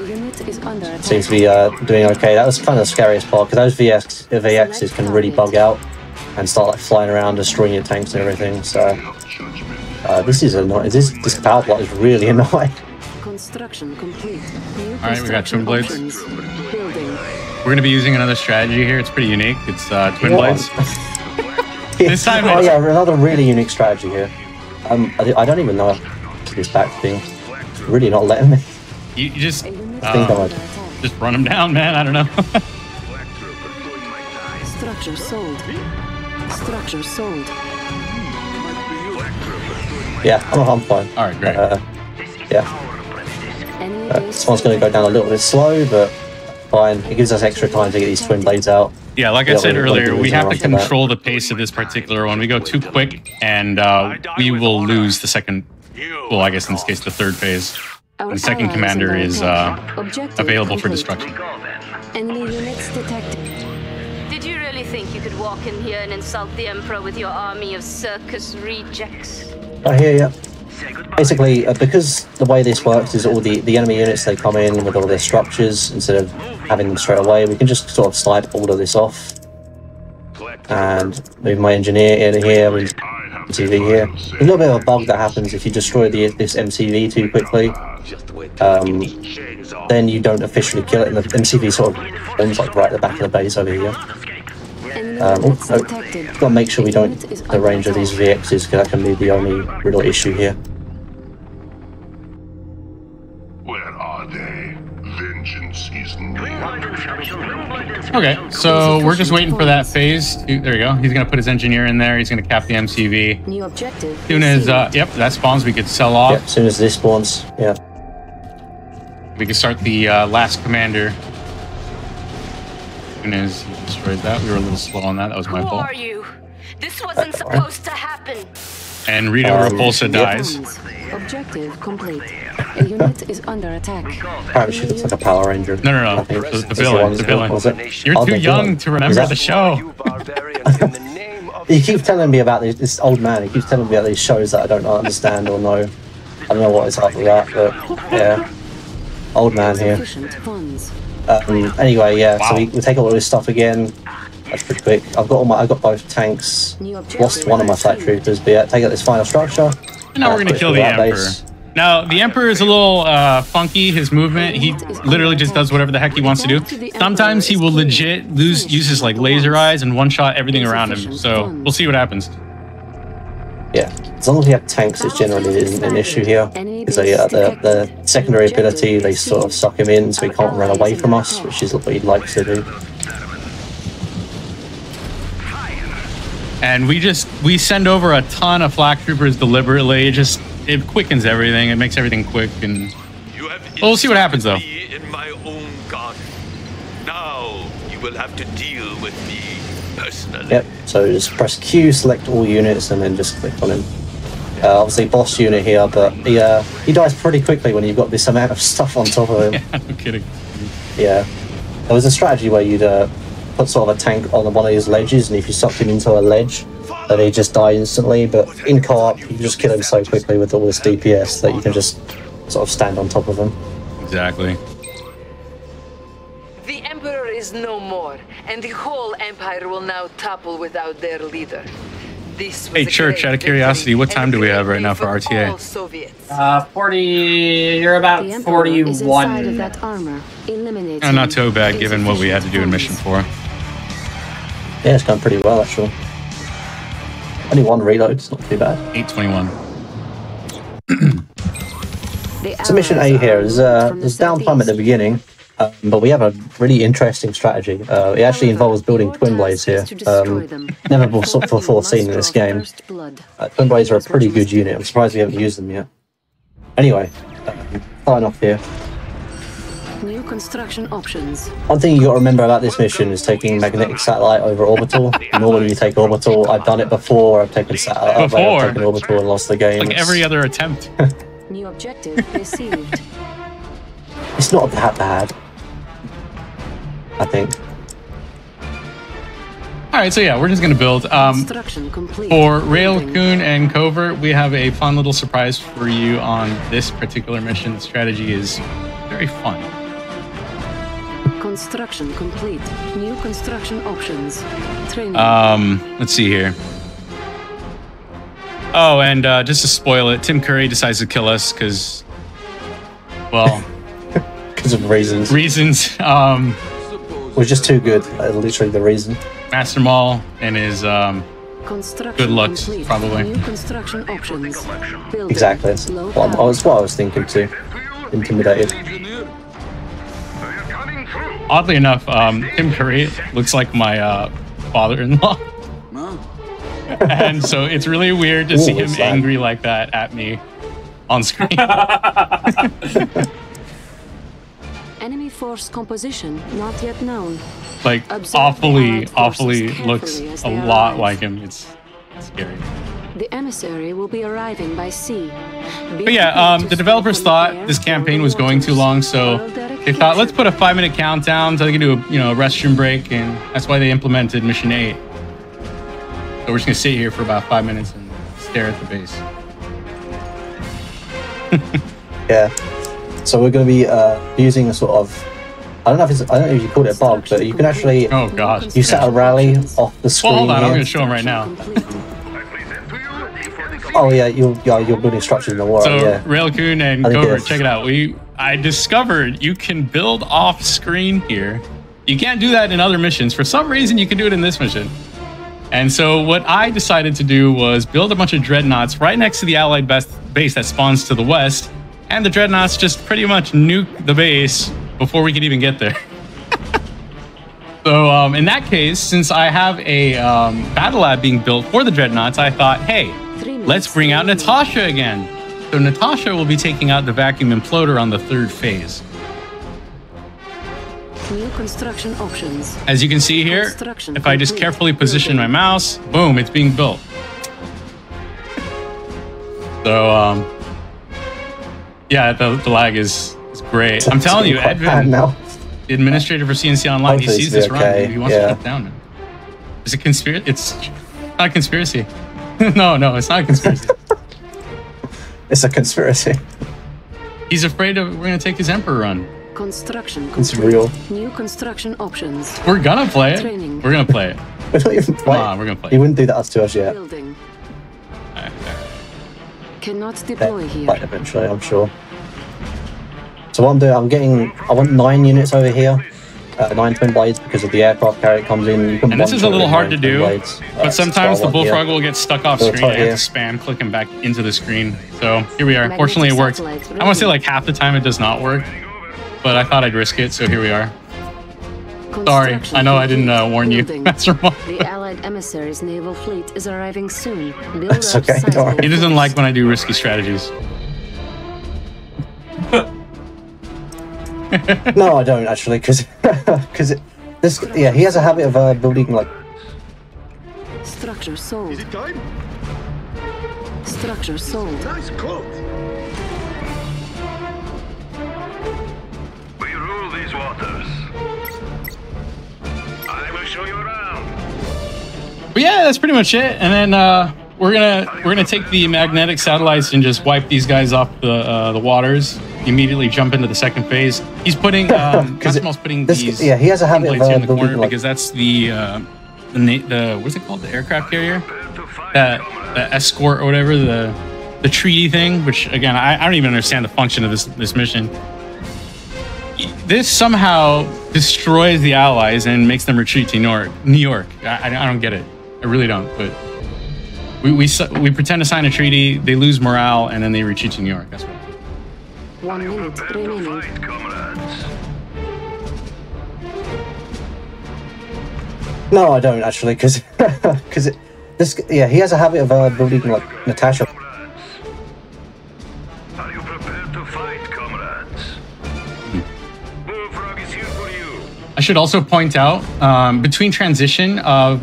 C: Seems to be doing okay. That was kind of the scariest part, because those VXs can really bug out and start like flying around, destroying your tanks and everything. So this is annoying. This power plot is really annoying.
E: Construction complete.
B: Alright, we got twin blades. We're going to be using another strategy here. It's pretty unique. It's twin blades. This time
C: oh yeah, another really unique strategy here. I don't even know to this back thing. Really not letting me.
B: You just just run them down, man. I don't know.
E: Structure sold. Structure sold.
C: Yeah, I'm fine.
B: All right, great.
C: Yeah. This one's going to go down a little bit slow, but fine. It gives us extra time to get these twin blades out.
B: Yeah, like I said earlier, we have to control the pace of this particular one. We go too quick, and we will lose the second, well, I guess in this case, the third phase. The second commander is available for destruction.
E: Enemy units detected.
J: Did you really think you could walk in here and insult the Emperor with your army of circus rejects?
C: I hear you. Basically, because the way this works is all the enemy units, they come in with all their structures instead of having them straight away. We can just sort of snipe all of this off and move my engineer in here with MCV here. A little bit of a bug that happens if you destroy this MCV too quickly. Then you don't officially kill it, and the MCV sort of ends like right at the back of the base over here. Gotta make sure we don't the range of these VXs, because that can be the only real issue here.
H: Where are they? Vengeance is near.
B: Okay, so we're just waiting for that phase. There you go. He's gonna put his engineer in there. He's gonna cap the MCV.
E: New objective.
B: As soon as yep, that spawns, we could sell off.
C: Yep, as soon as this spawns, yeah.
B: We can start the last commander. As soon as he destroyed that, we were a little slow on that. That was my fault.
J: Who are you? This wasn't supposed to happen.
B: And Rito Repulsa dies.
E: Objective complete. A unit is under attack.
C: Apparently she looks like a Power Ranger.
B: No. The villain. The villain. You're too young to remember the show.
C: You keep telling me about this old man. He keeps telling me about these shows that I don't understand or know. I don't know what it's up with that, but yeah. Old man here. Anyway, yeah. Wow. So we take all this stuff again. That's pretty quick. I've got both tanks. Lost one of my flat troopers, but yeah, take out this final structure.
B: And now we're gonna kill the Emperor. Now the Emperor is a little funky. His movement, he literally just does whatever the heck he wants to do. Sometimes he will legit use his like laser eyes and one-shot everything around him. So we'll see what happens.
C: Yeah, as long as we have tanks, it generally isn't an issue here. Because the secondary ability, they sort of suck him in, so he can't run away from us, which is what he'd like to do.
B: And we send over a ton of flak troopers deliberately. It quickens everything. It makes everything quick, and we'll see what happens though.
I: In my own garden. Now you will have to deal with me personally.
C: Yep. So just press Q, select all units, and then just click on him. Obviously, boss unit here, but he dies pretty quickly when you've got this amount of stuff on top of him.
B: Yeah, no kidding.
C: Yeah. There was a strategy where you'd put sort of a tank on one of his ledges, and if you sucked him into a ledge, then he'd just die instantly. But in co-op, you can just kill him so quickly with all this DPS that you can just sort of stand on top of him.
B: Exactly.
F: The Emperor is no more, and the whole Empire will now topple without their leader.
B: Hey, Church, out of curiosity, what time do we have right now for RTA?
A: 40, you're about 41.
B: Not too bad, given what we had to do in Mission 4.
C: Yeah, it's gone pretty well, actually. Only one reload, it's not too bad.
B: 8:21.
C: So Mission A here is there's downtime at the beginning, but we have a really interesting strategy. It actually involves building twin blades here. Never before seen in this game. Twin blades are a pretty good unit. I'm surprised we haven't used them yet. Anyway, starting off here.
E: New construction options.
C: One thing you got to remember about this mission is taking magnetic satellite over orbital. Normally you take orbital. I've done it before. I've taken satellite. I've taken orbital and lost the game.
B: Like every other attempt.
E: New objective received.
C: It's not that bad, I think.
B: All right, so yeah, we're just gonna build. For Railcoon and Covert, we have a fun little surprise for you on this particular mission. The strategy is very fun.
E: Construction complete. New construction options. Training.
B: Let's see here. Oh, and just to spoil it, Tim Curry decides to kill us because, well,
C: because of reasons. We're just too good. Literally the reason.
B: MasterMaul and his good looks, probably.
E: New construction options.
C: Exactly. That's what I was thinking too. Intimidated.
B: Oddly enough, Tim Curry looks like my father-in-law. And so it's really weird to see him angry like that at me on screen.
E: Enemy force composition not yet known.
B: Like awfully looks a lot like him. It's scary.
E: The emissary will be arriving by sea.
B: But yeah, the developers thought this campaign was going too long, so they thought let's put a 5-minute countdown so they can do a a restroom break, and that's why they implemented Mission 8. So we're just gonna sit here for about 5 minutes and stare at the base.
C: Yeah. So we're going to be using a sort of, I don't know if you call it a bug, but you can actually.
B: Oh god.
C: You set a rally off the screen.
B: Well, hold on,
C: here.
B: I'm going to show him right now.
C: Oh yeah, you're building structures in the water.
B: So
C: yeah.
B: Railcoon and Covert, check it out. I discovered you can build off screen here. You can't do that in other missions. For some reason, you can do it in this mission. And so what I decided to do was build a bunch of dreadnoughts right next to the Allied base that spawns to the west, and the dreadnoughts just pretty much nuke the base before we could even get there. So in that case, since I have a battle lab being built for the dreadnoughts, I thought, hey, let's bring out Natasha again. So Natasha will be taking out the vacuum imploder on the 3rd phase.
E: New construction options.
B: As you can see here, if I just carefully position my mouse, boom, it's being built. So, yeah, the lag is great. I'm telling you, Edvin, the administrator for CNC Online, he sees this run. He wants to shut down now. Is it conspiracy? It's not a conspiracy. No, it's not a conspiracy.
C: It's a conspiracy.
B: He's afraid of we're going to take his Emperor run.
E: Construction
C: complete. It's real.
E: New construction options.
B: We're gonna play it.
E: Training.
B: We're gonna play it.
C: We're not even playing.
B: Come on, we're gonna play it.
C: He wouldn't do that to us yet.
E: Building.
B: All right.
E: Cannot deploy here.
C: Right, eventually, I'm sure. So what I'm doing, I want 9 units over here. 9 twin blades because of the aircraft carrier comes in. You can
B: and this is a little hard to do, but sometimes the bullfrog will get stuck off screen. I have to spam click him back into the screen. So here we are. Fortunately, it worked. I want to say like half the time it does not work, but I thought I'd risk it. So here we are. Sorry, I know I didn't warn you, MasterMaul.
E: The Allied emissary's naval fleet is arriving soon.
C: That's okay.
B: He doesn't like when I do risky strategies.
C: No, I don't actually, because he has a habit of building like
E: structure sold. Is it time? Structure sold.
H: Nice quote. We rule these waters. I will show you around.
B: But yeah, that's pretty much it. And then we're gonna take the magnetic satellites and just wipe these guys off the waters. Immediately jump into the 2nd phase. He's putting MasterMaul's putting these.
C: Yeah, he has a habit of
B: in the corner
C: like,
B: because that's the what's it called, the aircraft carrier, the escort or whatever, the treaty thing. Which again, I don't even understand the function of this mission. This somehow destroys the Allies and makes them retreat to New York. I don't get it. I really don't. But we pretend to sign a treaty. They lose morale and then they retreat to New York. That's what.
E: 1 minute remaining.
C: No, I don't actually, because he has a habit of building like Natasha.
H: Are you prepared to fight, comrades? Bullfrog is here for you.
B: I should also point out, between transition of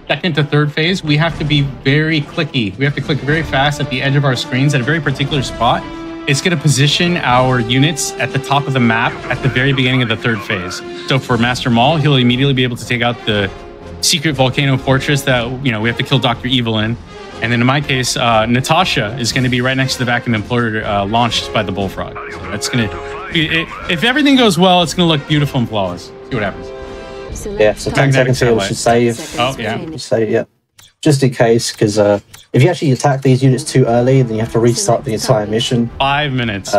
B: 2nd to 3rd phase, we have to be very clicky. We have to click very fast at the edge of our screens at a very particular spot. It's going to position our units at the top of the map at the very beginning of the 3rd phase. So for MasterMaul, he'll immediately be able to take out the secret volcano fortress that we have to kill Dr. Evil in. And then in my case, Natasha is going to be right next to the vacuum imploder launched by the Bullfrog. So that's going to, if everything goes well, it's going to look beautiful and flawless. See what happens.
C: Yeah, so 10 seconds here, we should save.
B: Oh, yeah.
C: Save, yeah. Just in case, because if you actually attack these units too early, then you have to restart the entire mission.
B: 5 minutes.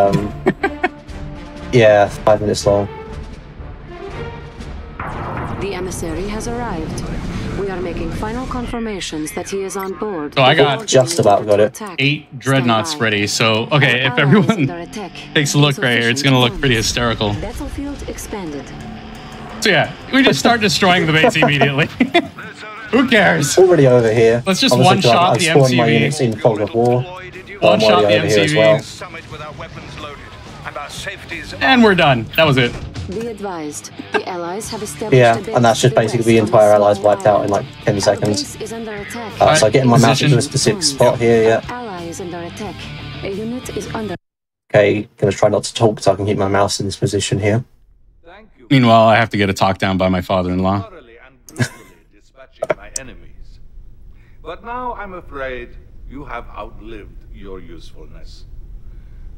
C: Yeah, 5 minutes long.
E: The emissary has arrived. We are making final confirmations that he is on board.
B: So I got
C: just about got it.
B: 8 dreadnoughts ready. So okay, if everyone takes a look right here, it's gonna look pretty hysterical.
E: Battlefield expanded.
B: So yeah, we just start destroying the base immediately. Who cares?
C: It's already over here.
B: Let's just one-shot the MCV.
C: My units in Fog of War.
B: One-shot the MCV. And we're done. That was it.
E: Be advised, the Allies have established.
C: Yeah, and that's just basically the entire Allies wiped out in like 10 seconds. So getting my mouse into a specific spot here, yeah.
E: Ally is under attack. A unit is under.
C: Okay, gonna try not to talk so I can keep my mouse in this position here.
B: Meanwhile, I have to get a talk down by my father-in-law.
K: My enemies. But now I'm afraid you have outlived your usefulness.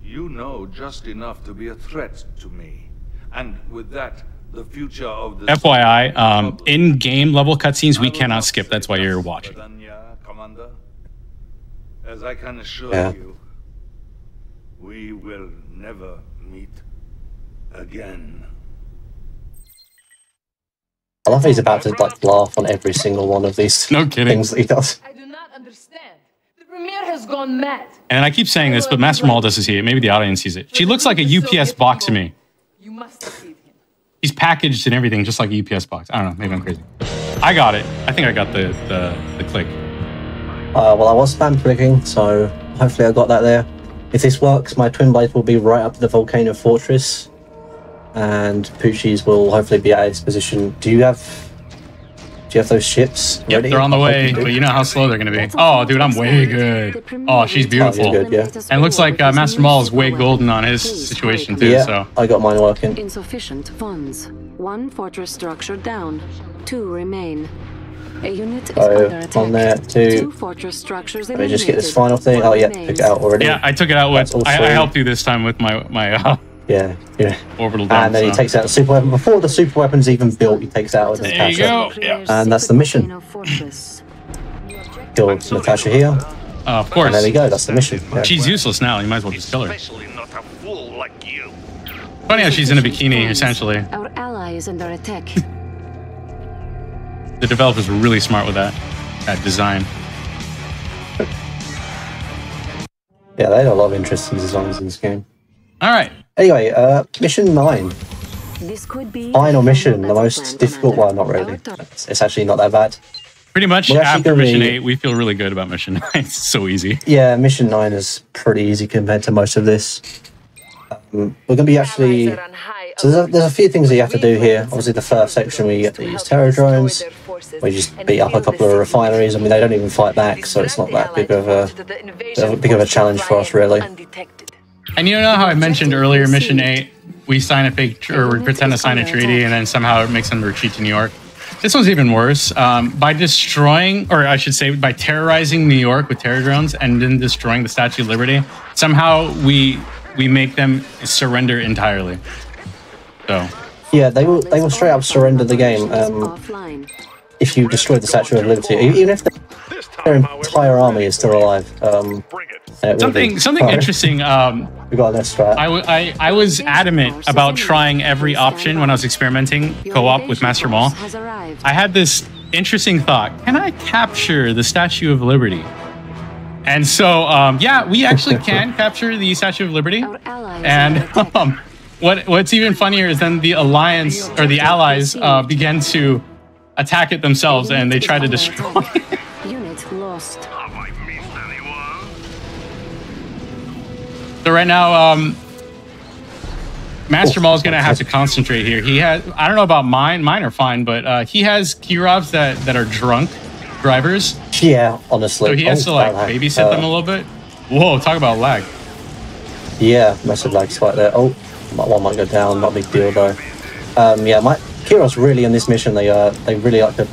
K: You know just enough to be a threat to me. And with that, the future of the
B: FYI, in-game level cutscenes we cannot skip. That's why you're watching.
K: Commander, as I can assure you, we will never meet again.
C: I love he's about to like laugh on every single one of these things that he does.
F: I do not understand. The Premier has gone mad.
B: And I keep saying this, but MasterMaul doesn't see it. Maybe the audience sees it. She looks like a UPS box to me.
F: You must defeat him.
B: He's packaged and everything, just like a UPS box. I don't know. Maybe I'm crazy. I got it. I think I got the click.
C: Well, I was spam clicking, so hopefully I got that there. If this works, my twin blade will be right up the volcano fortress, and Poochies will hopefully be at its position. Do you have those ships ready?
B: Yep, they're on the way, but you know how slow they're going to be. Oh, dude, I'm way good. Oh, she's beautiful.
C: Good, yeah.
B: And it looks like MasterMaul is way golden on his situation too.
C: Yeah,
B: so
C: I got mine working.
E: Insufficient funds. 1 fortress structure down. 2 remain. A unit is under attack.
C: On there, 2
E: fortress structures.
C: Let me just get this final thing. Oh yeah, took it out already.
B: Yeah, I took it out with. I helped you this time with my
C: yeah.
B: orbital dump.
C: And then he takes out the super weapon before the super weapon's even built. He takes out with
B: there
C: Natasha.
B: You go. Yep.
C: And that's the mission. Kill Natasha here.
B: Of course.
C: And there we go. That's the mission. Yeah.
B: She's useless now. You might as well just kill her. Funny how she's in a bikini, essentially.
E: Our ally is under attack.
B: The developers were really smart with that design.
C: Yeah, they had a lot of interesting designs in this game.
B: All right.
C: Anyway, mission 9.
E: This could be
C: final mission, the most difficult one. Not really. It's actually not that bad.
B: Pretty much after mission 8, we feel really good about mission 9. It's so easy.
C: Yeah, mission 9 is pretty easy compared to most of this. We're going to be actually... So there's a few things that you have to do here. Obviously, the first section where you get to use terror drones. We just beat up a couple of refineries. I mean, they don't even fight back, so it's not that big of a challenge for us, really.
B: And you know how I mentioned earlier, mission 8, we sign a fake, or we pretend to sign a treaty, and then somehow it makes them retreat to New York. This one's even worse. By destroying, or I should say, by terrorizing New York with terror drones and then destroying the Statue of Liberty, somehow we make them surrender entirely. So
C: yeah, they will straight up surrender the game if you destroy the Statue of Liberty, even if their entire army is still alive.
B: Something interesting.
C: We got this strat.
B: I was adamant about trying every option when I was experimenting co-op with MasterMaul. I had this interesting thought: can I capture the Statue of Liberty? And so, yeah, we actually can capture the Statue of Liberty. And what's even funnier is then the Alliance, or the Allies, began to attack it themselves, and they try to destroy it.
E: Unit lost.
B: So right now, MasterMaul is going to have to concentrate here. He has, I don't know about mine are fine, but he has Kirovs that are drunk drivers.
C: Yeah, honestly.
B: So he has to like babysit them a little bit. Whoa, talk about lag.
C: Yeah, massive lag spike there. Oh, one might go down, not a big deal though. Yeah, my Kirovs really in this mission, they really like to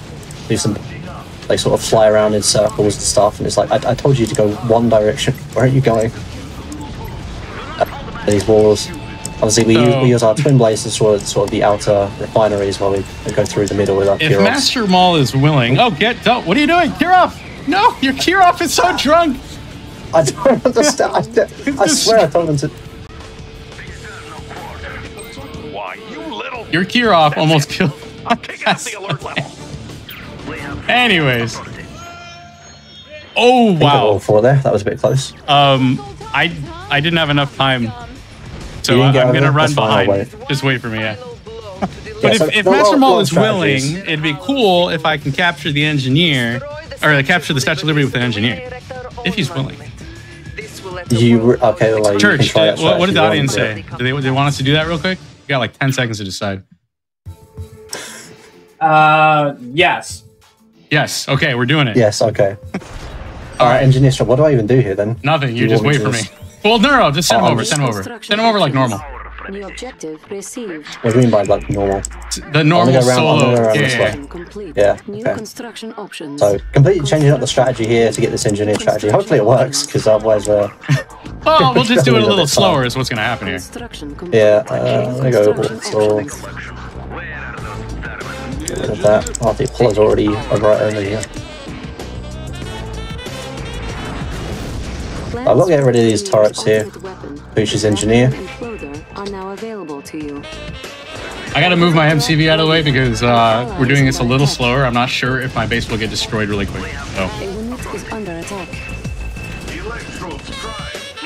C: do some, they sort of fly around in circles and stuff, and it's like, I told you to go one direction, where are you going? These walls. Obviously, we use our twin blades to sort of the outer refineries while we go through the middle with our Kirovs.
B: If MasterMaul is willing... Oh, what are you doing? Kirov! No, your Kirov is so drunk!
C: I don't understand. I swear I told him to...
B: Your Kirov almost killed... Anyways. Oh, wow.
C: All 4 there. That was a bit close.
B: I didn't have enough time. So I'm going to run behind. Just wait for me, yeah. But if MasterMaul is willing, it'd be cool if I can capture the engineer, or capture the Statue of Liberty with an engineer. If he's willing.
C: Okay, well,
B: Church, what did the audience say? Do they want us to do that real quick? We got like 10 seconds to decide.
A: Yes.
B: Yes, okay, we're doing it.
C: Yes, okay. Alright, engineer, what do I even do here then?
B: Nothing, you just wait for me. Well, no, just send him over, send him over. Send him over like normal.
E: New objective received.
C: What do you mean by like normal?
B: The normal solo.
C: Yeah.
E: New
C: Okay.
E: construction options.
C: So completely changing up the strategy here to get this engineer strategy. Hopefully it works, because otherwise
B: well, we'll just do it a little slower is what's going to happen here.
C: Yeah, there we go. So, that. Oh, the Apollo's already right over here. I've got to get rid of these turrets here. Poochies engineer.
E: Are now available to you.
B: I got to move my MCV out of the way because we're doing this a little slower. I'm not sure if my base will get destroyed really quick. So.
E: A unit is under attack.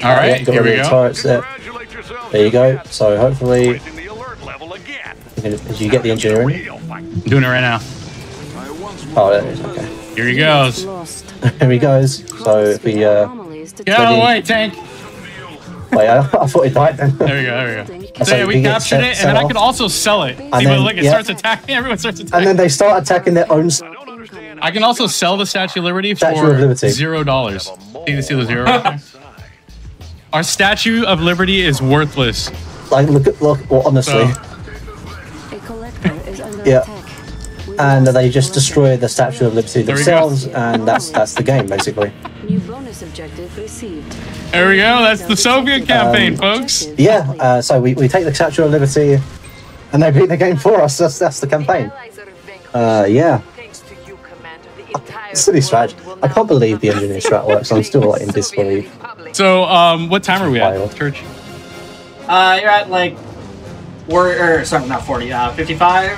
B: All right, here we go.
C: Turrets there. There you go. So hopefully, did you get the engineering?
B: I'm doing it right now.
C: Oh, there it is. Okay.
B: Here he goes.
C: Here he goes. So if we
B: get out of the way, tank.
C: Wait, I thought he died then.
B: There we go. There we go. So yeah, we captured it, and then I could also sell it. See, but look, it starts attacking. Everyone starts attacking.
C: And then they start attacking their own.
B: I can also sell the Statue of Liberty for $0. See the $0 right there? Our Statue of Liberty is worthless.
C: Like, look, well, honestly. Yeah. And they just destroy the Statue of Liberty themselves, and that's the game, basically.
E: New bonus objective received.
B: There we go. That's the Soviet campaign, folks.
C: Yeah. So we take the Statue of Liberty, and they beat the game for us. That's the campaign. Yeah. Silly strategy. I can't believe the engineer strat works. I'm still like in disbelief.
B: So, what time are we at, Church?
A: You're at like, sorry, not 40. 55.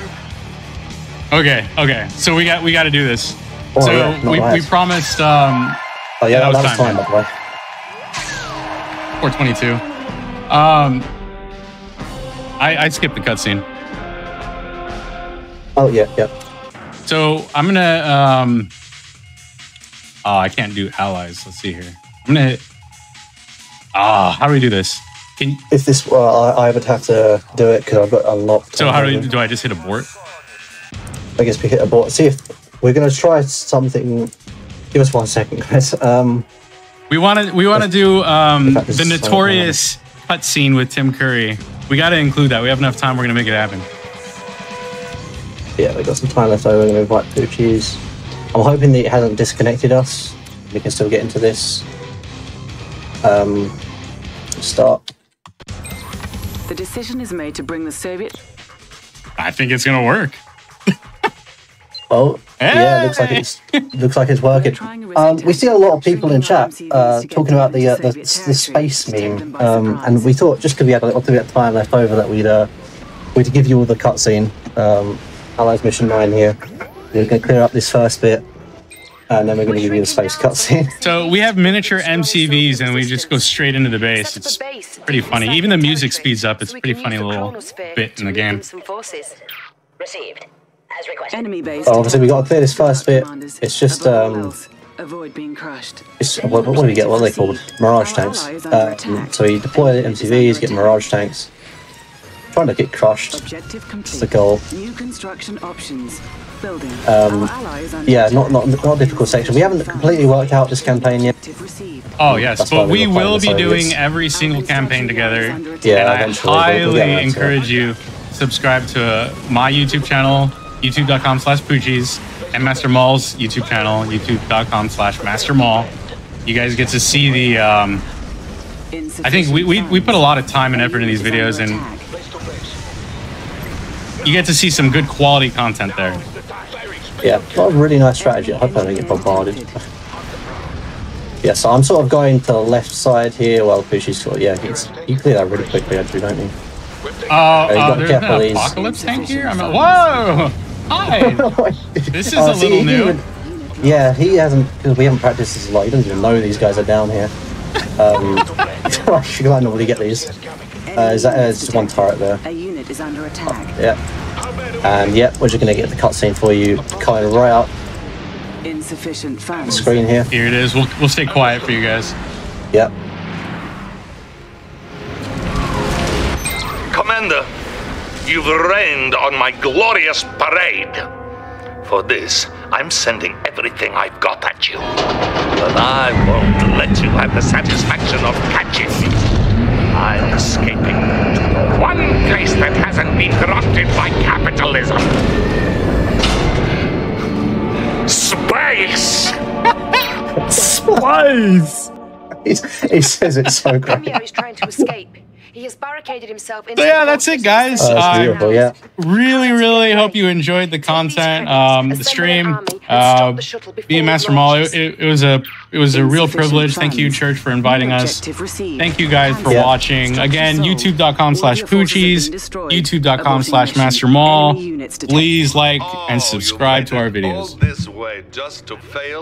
B: Okay. So we got to do this.
C: Oh,
B: so
C: yeah,
B: we promised.
C: Oh yeah, that was time. By the way.
B: 422. I skipped the cutscene.
C: Oh yeah.
B: So I'm gonna I can't do allies. Let's see here. I'm gonna hit. How do we do this?
C: If this, I would have to do it because I've got unlocked.
B: So how do I just hit abort?
C: I guess we hit abort. See if we're gonna try something. Give us 1 second, guys.
B: We want to do the notorious cutscene with Tim Curry. We got to include that. We have enough time. We're gonna make it happen.
C: Yeah, we got some time left over. We're gonna invite Poochies. I'm hoping that it hasn't disconnected us. We can still get into this. Start.
L: The decision is made to bring the Soviet.
B: I think it's gonna work.
C: Oh, yeah, looks like it's working. We see a lot of people in chat talking about the space meme, and we thought just because we had a little bit of time left over that we'd give you all the cutscene. Allies Mission 9 here. We're going to clear up this first bit, and then we're going to give you the space cutscene.
B: So we have miniature MCVs, and we just go straight into the base. It's pretty funny. Even the music speeds up. It's a pretty funny little bit in the game.
L: Received. Enemy base.
C: Obviously, we got to clear this first bit. It's just
L: avoid being crushed.
C: What do we get? What are they called? Mirage tanks. So you deploy the MCVs, get mirage tanks. Trying to get crushed. That's the goal.
L: New construction options. Building.
C: Yeah, not a difficult section. We haven't completely worked out this campaign yet.
B: Oh yes, but we will be doing every single campaign together.
C: Yeah,
B: and I highly encourage you subscribe to my YouTube channel, youtube.com/Poochies, and MasterMaul's YouTube channel, youtube.com/MasterMaul. You guys get to see the. I think we put a lot of time and effort in these videos, and you get to see some good quality content there.
C: Yeah, a really nice strategy. I hope I don't get bombarded. Yeah, so I'm sort of going to the left side here while Poochies sort of, you clear that really quickly actually, don't you?
B: There's an apocalypse tank here? Whoa! Hi! This is a little new.
C: Yeah, he hasn't, because we haven't practiced this a lot. He doesn't even know these guys are down here. I should normally get these. There's just one turret there.
L: A unit is under attack.
C: Yeah. And we're just going to get the cutscene for you, kind of right up
L: insufficient funds.
C: The screen here.
B: Here it is. We'll stay quiet for you guys.
C: Yep.
H: Commander, you've rained on my glorious parade. For this, I'm sending everything I've got at you. But I won't let you have the satisfaction of catching me. I'm escaping to the one place that hasn't been corrupted by capitalism. Space!
B: SPAAACE!
C: He says it so great.
J: Romeo is trying to escape. He has barricaded himself in.
B: So yeah, that's it, guys.
C: Beautiful, yeah.
B: Really hope you enjoyed the content, the stream, being MasterMaul. It was a real privilege. Thank you, Church, for inviting us. Thank you guys for watching. Again, youtube.com/Poochies, youtube.com/MasterMaul. Please like and subscribe to our videos.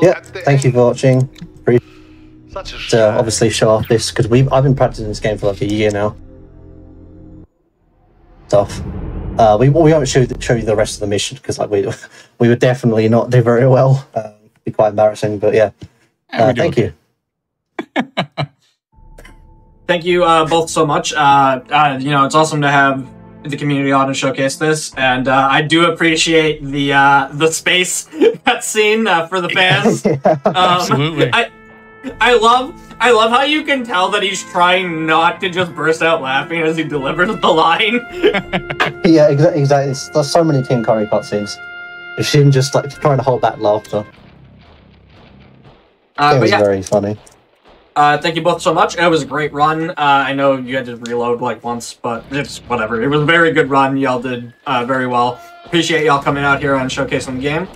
C: Yeah, thank you for watching. Obviously show off this because I've been practicing this game for like a year now. Stuff. We won't show you the rest of the mission because like we would definitely not do very well. Be quite embarrassing, but yeah. Thank you.
A: Thank you both so much. You know, it's awesome to have the community on and showcase this, and I do appreciate the space cutscene for the fans.
B: Absolutely.
A: I love how you can tell that he's trying not to just burst out laughing as he delivers the line.
C: Yeah, exactly. There's so many Team Curry cutscenes. It's him just like trying to hold back laughter. It was very funny.
A: Thank you both so much. It was a great run. I know you had to reload like once, but it's whatever. It was a very good run. Y'all did very well. Appreciate y'all coming out here and showcasing the game.